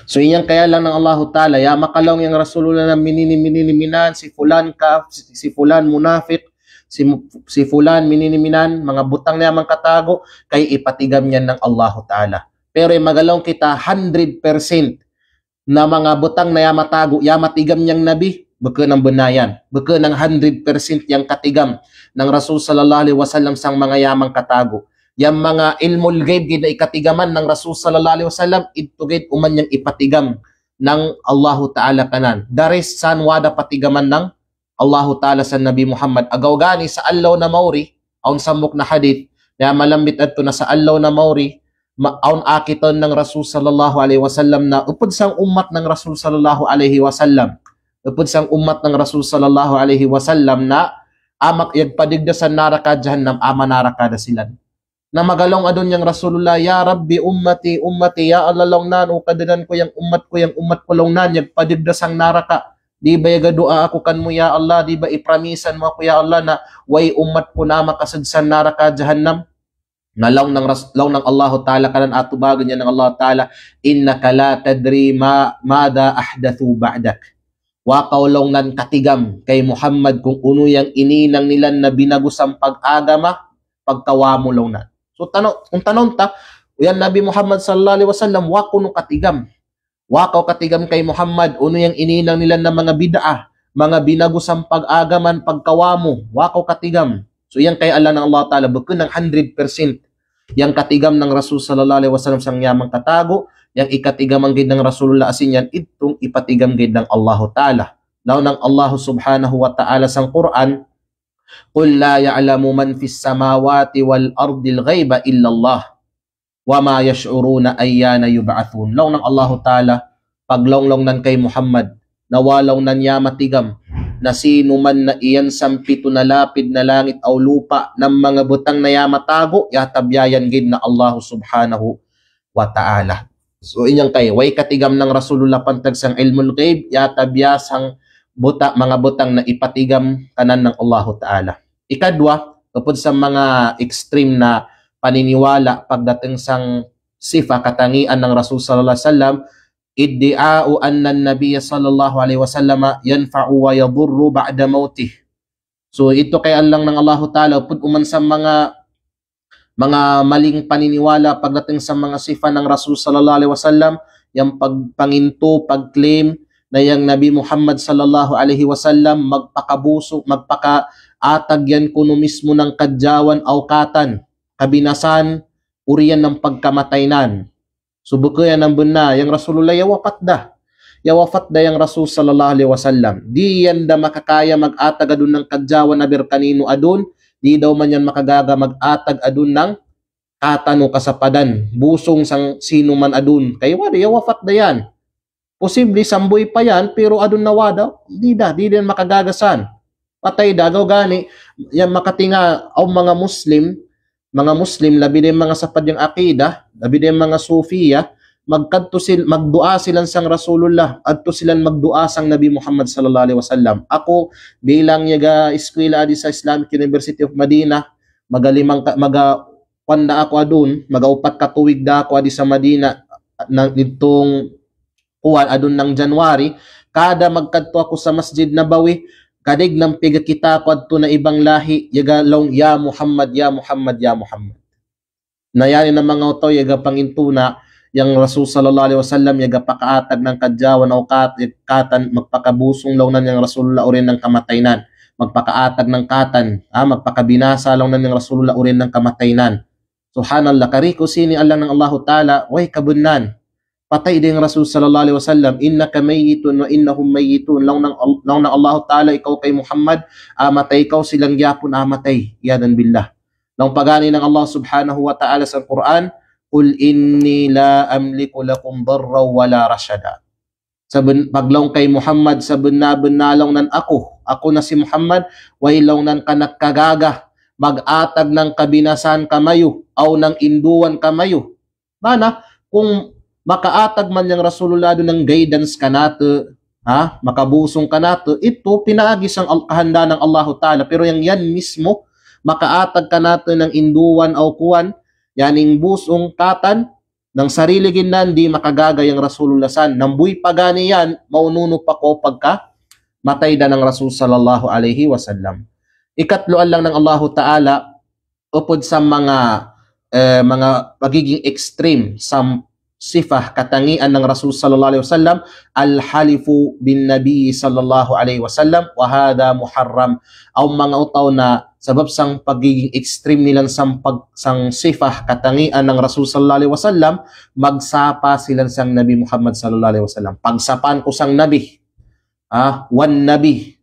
Speaker 1: So iyan kaya lang ng Allahu Ta'ala yamakalong yung Rasulullah na minini-miniminan si fulan ka si fulan munafik si fulan minini-minan mga butang na yamang katago kay ipatigam yan ng Allahu Ta'ala. Pero magalong kita 100% na mga butang na yamatago, yamatigam niyang nabi, baka ng bunayan, baka ng 100% yang katigam ng Rasul sallallahu alaihi wasallam sang mga yamang katago. Yang mga ilmul ghaib gid na ikatigaman ng Rasul sallallahu alaihi wasallam, ito gid uman yang ipatigam ng Allahu Ta'ala kanan. Daris san wada patigaman ng Allahu Ta'ala sa Nabi Muhammad. Agaw gani sa Allah na mauri, aun samok na hadith, na malambit adto na sa Allah na mauri, aun akiton ng Rasul sallallahu alaihi wasallam na upod sang umat ng Rasul sallallahu alaihi wasallam upod sang umat ng Rasul sallallahu alaihi wasallam na amak yagpadigdasan naraka jahannam ama naraka da silan na magalong adon yang Rasulullah ya Rabbi ummati ya Allah long nan ukadanan ko yang umat ko long nan yagpadigdasang naraka di ba yagadua ako kan mo ya Allah di ba ipramisan mo ako ya Allah na way umat ko na makasudsan naraka jahannam na law ng Allah Ta'ala kanan atubagan niya ng Allah Ta'ala innaka la tadri mada ahdathu ba'dak wa kaulong nan katigam kay Muhammad kung uno yang ininang nilan na binagusang pag-agama pagkawamo long nan. So kung tanong ta yan Nabi Muhammad sallallahu alaihi wasallam wa kuno katigam wa kaw katigam kay Muhammad uno yang ininang nilan na mga bid'ah mga binagusang pag-agaman pagkawamo wa kaw katigam. So yan kay Allah ng Allah Ta'ala bukod ng 100% yang katigam ng Rasul sallallahu alaihi wasallam sang yamang katago, yang ikatigam ang gid ng Rasulullah asin yan itong ipatigam gid ng Allah Ta'ala. Law ng Allah subhanahu wa ta'ala sang Quran, qul la ya'lamu man fis samawati wal ardil ghaiba illa Allah wa ma yash'uruna ayyana yub'athun. Law ng Allah Ta'ala paglonglong nan kay Muhammad nawalaw nan niya matigam na sino man na iyan sampito na lapid na langit o lupa ng mga butang na yamatago, yatabyayan gid na Allah subhanahu wa ta'ala. So inyang kay, way katigam ng Rasulullah pantag sang ilmul ghaib, yatabyasang mga butang na ipatigam kanan ng Allah Ta'ala. Ikadwa, kapag sa mga extreme na paniniwala pagdating sang sifa katangian ng Rasul sallallahu alaihi wasallam, iddi'a'u anna an-nabiy sallallahu alaihi wasallam yanfa'u wa yadurru ba'da mautih. So ito kay lang ng Allah Ta'ala pud uman sa mga maling paniniwala pagdating sa mga sifa ng Rasul sallallahu alaihi wasallam, yung pagpanginto, pagclaim na yung Nabi Muhammad sallallahu alaihi wasallam magpakabuso, magpakaatag yan kuno mismo ng kadyawan aw katan, kabinasan, uriyan ng pagkamataynan. Subukayan ng bunna, yung Rasulullah yawafat da. Yawafat da yung Rasul sallallahu alaihi wasallam. Di yan da makakaya mag-atag adun ng kadyawan na kanino adun, di daw man yan makagaga mag-atag adun ng katano kasapadan, busong sang sino man adun. Kaya wala, yawafat da yan. Posible samboy pa yan, pero adun nawa daw, di din makagagasan. Patay da, gaw gani, yan makatinga, o mga Muslim, labi din mga sapad yung akida, labi din mga Sufiya, magdua silang sang Rasulullah, adto silang magdua sang Nabi Muhammad sallallahu alaihi wasallam. Ako, bilang yaga eskwela di sa Islamic University of Madina, panda ako adun, magaupat katuwig da ako adi sa Madina, nitong kuwan adun ng January, kada magkadto ako sa Masjid Nabawi, kadig ng piga kita ko adto na ibang lahi, yaga long ya Muhammad, ya Muhammad, ya Muhammad. Nayari na mga utaw, yaga pangintuna, yang Rasul sallallahu alaihi wasallam, yaga pakaatag ng kadyawan o katan, magpakabusong launan ng Rasulullah urin ng kamataynan, magpakaatag ng katan, magpakabinasa launan ng Rasulullah urin ng kamataynan. Subhanallah, kariko sini Allah ng Allah Ta'ala, way kabunnan. Patay din Rasul sallallahu alaihi wasallam, innaka mayyitun wa innahum mayyitun. Law ng Allah Ta'ala ikaw kay Muhammad, amatay ikaw silang gyapon amatay. Yadan billah. Law pagani ng Allah subhanahu wa ta'ala sa Quran, qul inni la amliku lakum darra wala rashada. Paglaw kay Muhammad sa bunna-bunnalaw nan ako na si Muhammad, way law nan kanagkagaga, mag-atag ng kabinasan kamayo, aw ng induan kamayo. Mana, kung makaatag man yung Rasulullah ng guidance kanato, makabusong kanato, ito pinaagis ang kahanda ng Allah Ta'ala. Pero yung yan mismo, makaatag kanato ng induan o kuwan, yaning busong katan, ng sarili ginan, di makagagay ang Rasulullah san. Nambuy pagani yan, maununo pa ko pagka matay da ng Rasul sallallahu alaihi wasallam. Ikatloan lang ng Allah Ta'ala, upod sa mga magiging extreme, sa sifah katangian ng Rasul sallallahu alaihi wasallam, al-halifu bin Nabi sallallahu alaihi wasallam wa hadha muharram. Aw mga utaw na sabab sang pagiging extreme nilang sang sifah katangian ng Rasul sallallahu alaihi wasallam, magsapa silang sang Nabi Muhammad sallallahu alaihi wasallam. Pagsapan ko sang Nabi, wan Nabi,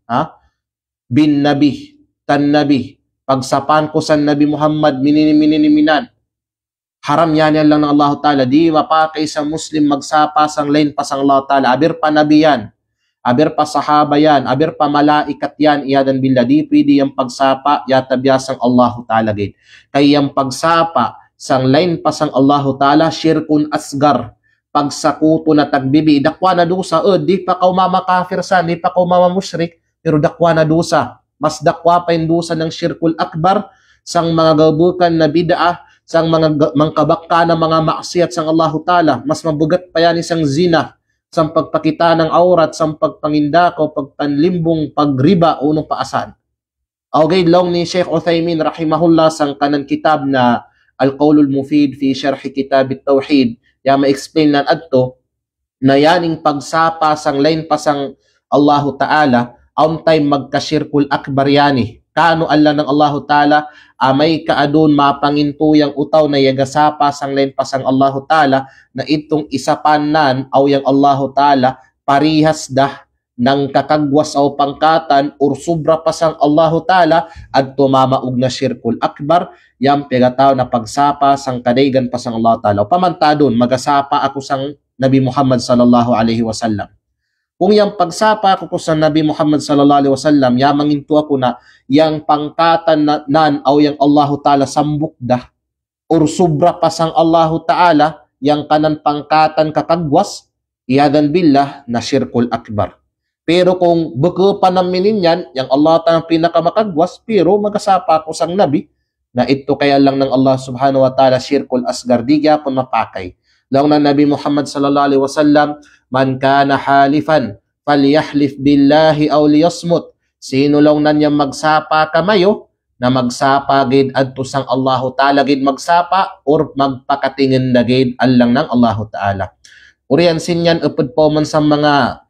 Speaker 1: bin Nabi, tan Nabi, pagsapan ko sang Nabi Muhammad, miniminan. Haram yan lang ng Allah Ta'ala. Di mapakay sa Muslim magsapa sang lain pa sang Allah Ta'ala. Aber pa nabi yan. Aber pa sahaba yan. Aber pa malaikat yan. Iyadan billah. Di pwede yung pagsapa yatabyasang Allah Ta'ala. Kaya yung pagsapa sang lain pa sang Allah Ta'ala, syirkun asgar. Pagsakuto na tagbibi. Dakwa na dusa. Di pa kaw mamakafir san. Di pa kaw mamamushrik. Pero dakwa na dusa. Mas dakwa pa yung dusa ng syirkul akbar, sang mga gabukan na bid'ah, sang mga mangkabakka na mga maksiyat sang Allah Ta'ala. Mas mabugat pa yan isang zina, sang pagpakita ng aurat, sang pagpangindako, pagpanlimbong, pagriba, unong paasan. Okay, long ni Sheikh Uthaymin rahimahullah sang kanang kitab na Al-Qawlul Mufid fi Sharhi Kitab At-Tawhid, ya ma-explain nan adto na yaning pagsapa sang lain pa sang Allah Ta'ala, on time magkashirkul akbar yani. Kano Allah ng Allah Ta'ala, may kaadun mapangintuyang utaw na yagasapa sang lain pasang Allah Ta'ala, na itong isapanan aw yang Allah Ta'ala, parihas dah ng kakagwas o pangkatan or sobra pasang Allah Ta'ala at tumamaog na shirkul akbar, yang pigataw na pagsapa sang kadaygan pasang Allah Ta'ala. O pamantadon, magasapa ako sang Nabi Muhammad sallallahu alaihi wasallam. Kung yung pagsapa ko sa Nabi Muhammad sallallahu alaihi wasallam, yamanginto ako na yang pangkatan nan aw yang Allah Ta'ala sambuk dah or sobra pasang Allah Ta'ala yang kanan pangkatan kakagwas, iyadan billah na syirkul akbar. Pero kung buko pa namin yan, yang Allah Ta'ala pinakamakagwas, pero magasapa ko sang Nabi, na ito kaya lang ng Allah subhanahu wa ta'ala syirkul asgar, di gyapon mapakay. Law na Nabi Muhammad sallallahu alaihi wasallam, man kana halifan falyahlif billahi aw liyasmut. Sino lang nanyang magsapa kamayo, na magsapa gid adto sang Allahu Ta'ala gid magsapa, or magpakatingin na gid allang ng Allahu Ta'ala. Uriyan sinyan upod po man sa mga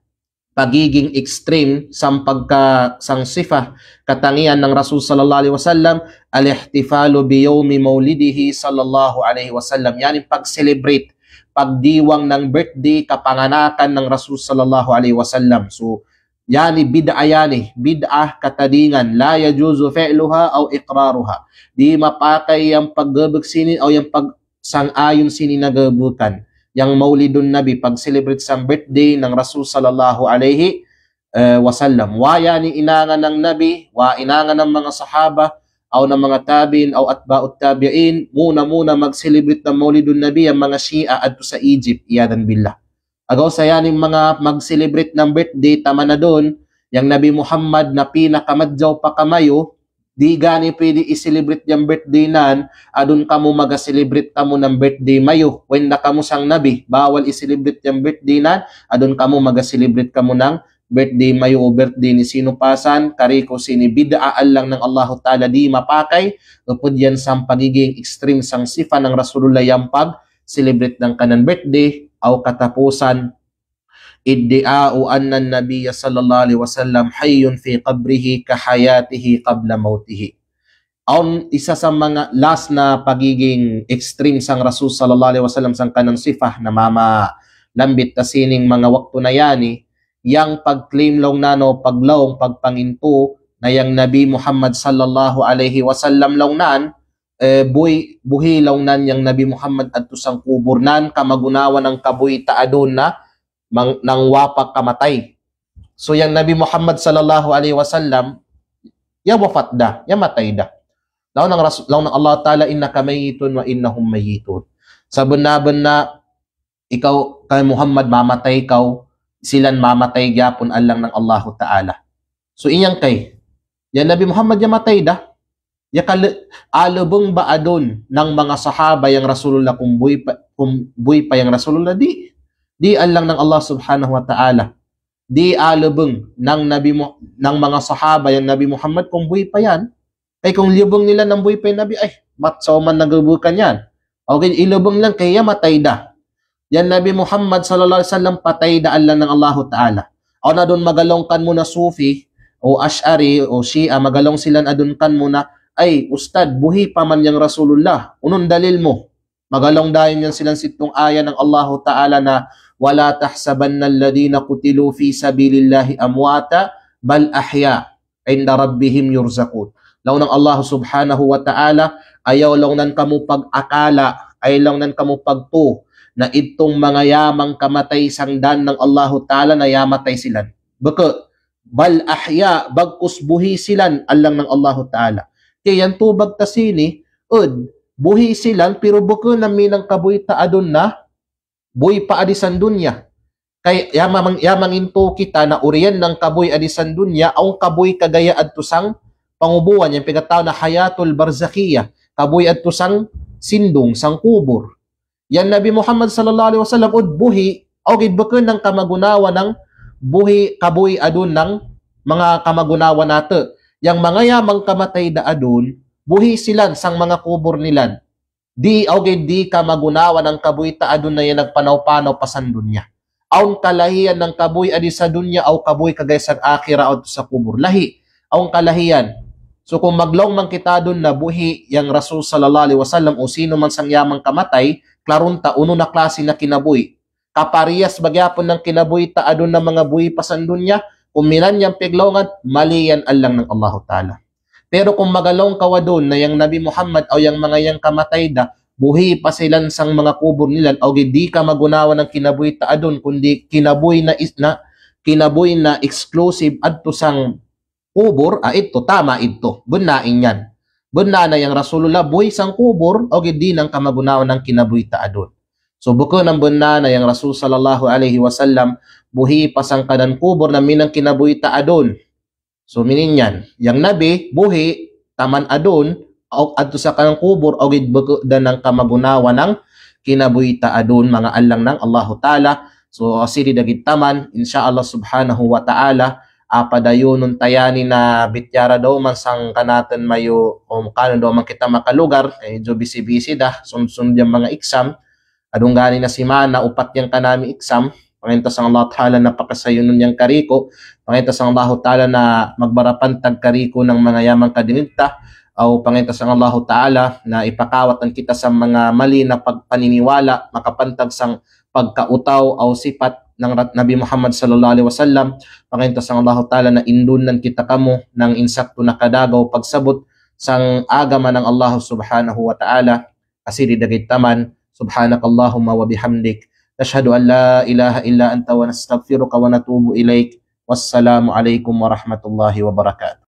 Speaker 1: pagiging extreme sang sang sifa katangian ng Rasul sallallahu alaihi wasallam, al-ihtifalu bi yawmi maulidihi sallallahu alaihi wasallam, yani pag-celebrate, pagdiwang ng birthday, kapanganakan ng Rasul sallallahu alaihi wasallam. So yani bid'ah, yani bid'ah katadingan, la yajuzu fi'luha aw iqraruha, di mapakay yang paggabag sinin o yang pagsang-ayon sinin nagabukan yang maulidun nabi, pag-celebrate sa birthday ng Rasul sallallahu alaihi wasallam. Wa yani inangan ng nabi, wa inangan ng mga sahaba o ng mga tabi'in o atba'ut tabi'in, muna mag-celebrate ng maulidun nabi ang mga Shia adto sa Egypt, iyadan billah. Agaw sa yaning mga mag-celebrate ng birthday, tama na doon, yung Nabi Muhammad na pinakamadjaw pa kamayo, di gani pwede i-celebrate yung birthday nan, adun kamo mag-celebrate kamo ng birthday mayo. When na kamo sang nabi, bawal i-celebrate yung birthday nan, adun kamo mag-celebrate kamo ng birthday mayo o birthday ni sino pasan, kariko sini bid'aan lang ng Allahu Ta'ala, di mapakay, upod yan sa pagiging extreme sang sifa ng Rasulullah yung pag-celebrate ng kanan birthday, o katapusan, iddi'a'u anna an-nabiyya sallallahu alaihi wasallam hayyun fi qabrihi ka hayatihi qabla mautihi. Ang isa sa mga last na pagiging extreme sang Rasul sallallahu alaihi wasallam sang kanang sifah na mama lambit ta sining mga wakto na yani, yang pag-claim long nano paglawong pagpanginto na yang Nabi Muhammad sallallahu alaihi wasallam long nan, buhi long nan yang Nabi Muhammad adto sang kubur nan, kamagunawa ng kabuy taadon na nang wapak kamatay. So yang Nabi Muhammad sallallahu alaihi wasallam ya wafat da, ya matay da. Law ng Allah Ta'ala, innaka mayitun wa innahum mayitun. Sabon na ikaw kay Muhammad mamatay ikaw, silan mamatay gyapon alang ng Allah Ta'ala. So inyang kay ya Nabi Muhammad ya matay da. Ya alubong ba adon ng mga sahaba yang Rasulullah kung buhay pa yang Rasulullah, di alang ng Allah subhanahu wa ta'ala. Di alubong ng mga sahaba yang Nabi Muhammad kung buhay pa yan. Kaya kung libong nila ng buhay pa yung Nabi, ay matsaw man nagabukan yan. Okay, ilubong lang kaya matay da. Yan Nabi Muhammad sallallahu alaihi wasallam patay da alang ng Allah ta'ala. O na doon magalong kan mo na Sufi o Ash'ari o Shia, magalong silan adun kan mo na, ay ustad, buhi pa man yang Rasulullah. Unong dalil mo? Magalong dayon yan silang sitong aya ng Allah Ta'ala na wala tahsabanna alladhina qutilu fi sabilillahi amwata bal ahya inda rabbihim yurzaqun. Law ng Allah subhanahu wa ta'ala, ayaw lang nan kamo pag-akala, ayaw lang nan kamo pagto na itong mga yamang kamatay sangdan ng Allah Ta'ala na yamatay silan. Baka bal ahya, bagkus buhi silan alang ng Allah Ta'ala. Kaya yan tubag tasini, buhi silan, pero buko na minang kabuy taadon na, buhi pa adisan dunya. Kaya yamang into kita na uriyan ng kabuy adisan dunya, ang kabuy kagaya adto sang pangubuan, yung pigataw na hayatul barzakhiya, kabuy adto sang sindong, sang kubur. Yan Nabi Muhammad sallallahu alaihi wasallam, buhi, o gidbuko ng kamagunawa ng buhi, kabuy adon ng mga kamagunawa nato. Yang mga yamang kamatay da adun, buhi silan sang mga kubur nilan. Di ka magunawa ng kabuy ta adun na yan nagpanaw-panaw pasan dunya. Aun kalahiyan ng kabuy adi sa dunya aw kabuy kagay sa akhira o sa kubur. Lahi, aun kalahiyan. So kung maglong man kita dun na buhi yang Rasul sallallahu alaihi wasallam o sino man sang yamang kamatay, klarun ta uno na klase na kinabuy. Kapariyas bagyapon ng kinabuy ta adun na mga buhi pasan dunya. Kung minan yung piglongan, mali yan alang ng Allah Ta'ala. Pero kung magalong kawa doon na yung Nabi Muhammad o yung mga yang kamatay da, buhi pa silan sang mga kubur nila, o di ka magunawa ng kinabuhi taadon, kundi kinabuhi na exclusive adto sang kubur, ito, tama ito. Bunain yan. Buna na yung Rasulullah, buhi sang kubur, o di nang kamagunawa ng kinabuhi taadon. So buko ng buna na yung Rasul sallallahu alaihi wasallam, buhi pasang kanan kubur na minang kinabuhi taadon. So minin yan, yang Nabi, buhi, taman adon, o adto sa kanang kubur, o gidbuko da ng kamagunawa ng kinabuhi adun mga alang ng Allahu Ta'ala. So asiri dagit taman insyaallah subhanahu wa ta'ala padayonon tayani na bityara daw man sang kanaten mayo o kano daw man kita makalugar jo bisi-bisi dah sunod yung mga exam adung gani na si mana upat yang kanami exam. Pangita sa Allah Ta'ala na pakasayunon yang kariko. Pangita sa Allah Ta'ala na magbarapantag kariko ng mga yamang kadinigta. O pangita sa Allah Ta'ala na ipakawatan kita sa mga mali na pagpaniniwala, makapantag sang pagkautaw o sipat ng Nabi Muhammad sallallahu alaihi wasallam. Pangita sa Allah Ta'ala na indunan kita kamo ng insakto na kadagaw pagsabot sang agama ng Allah subhanahu wa ta'ala. Asiri dagit taman. Subhanakallahumma wa bihamdik. Nashhadu an la ilaha illa anta wa nastaghfiruka wa natubu ilaik. Wassalamu alaikum warahmatullahi wabarakatuh.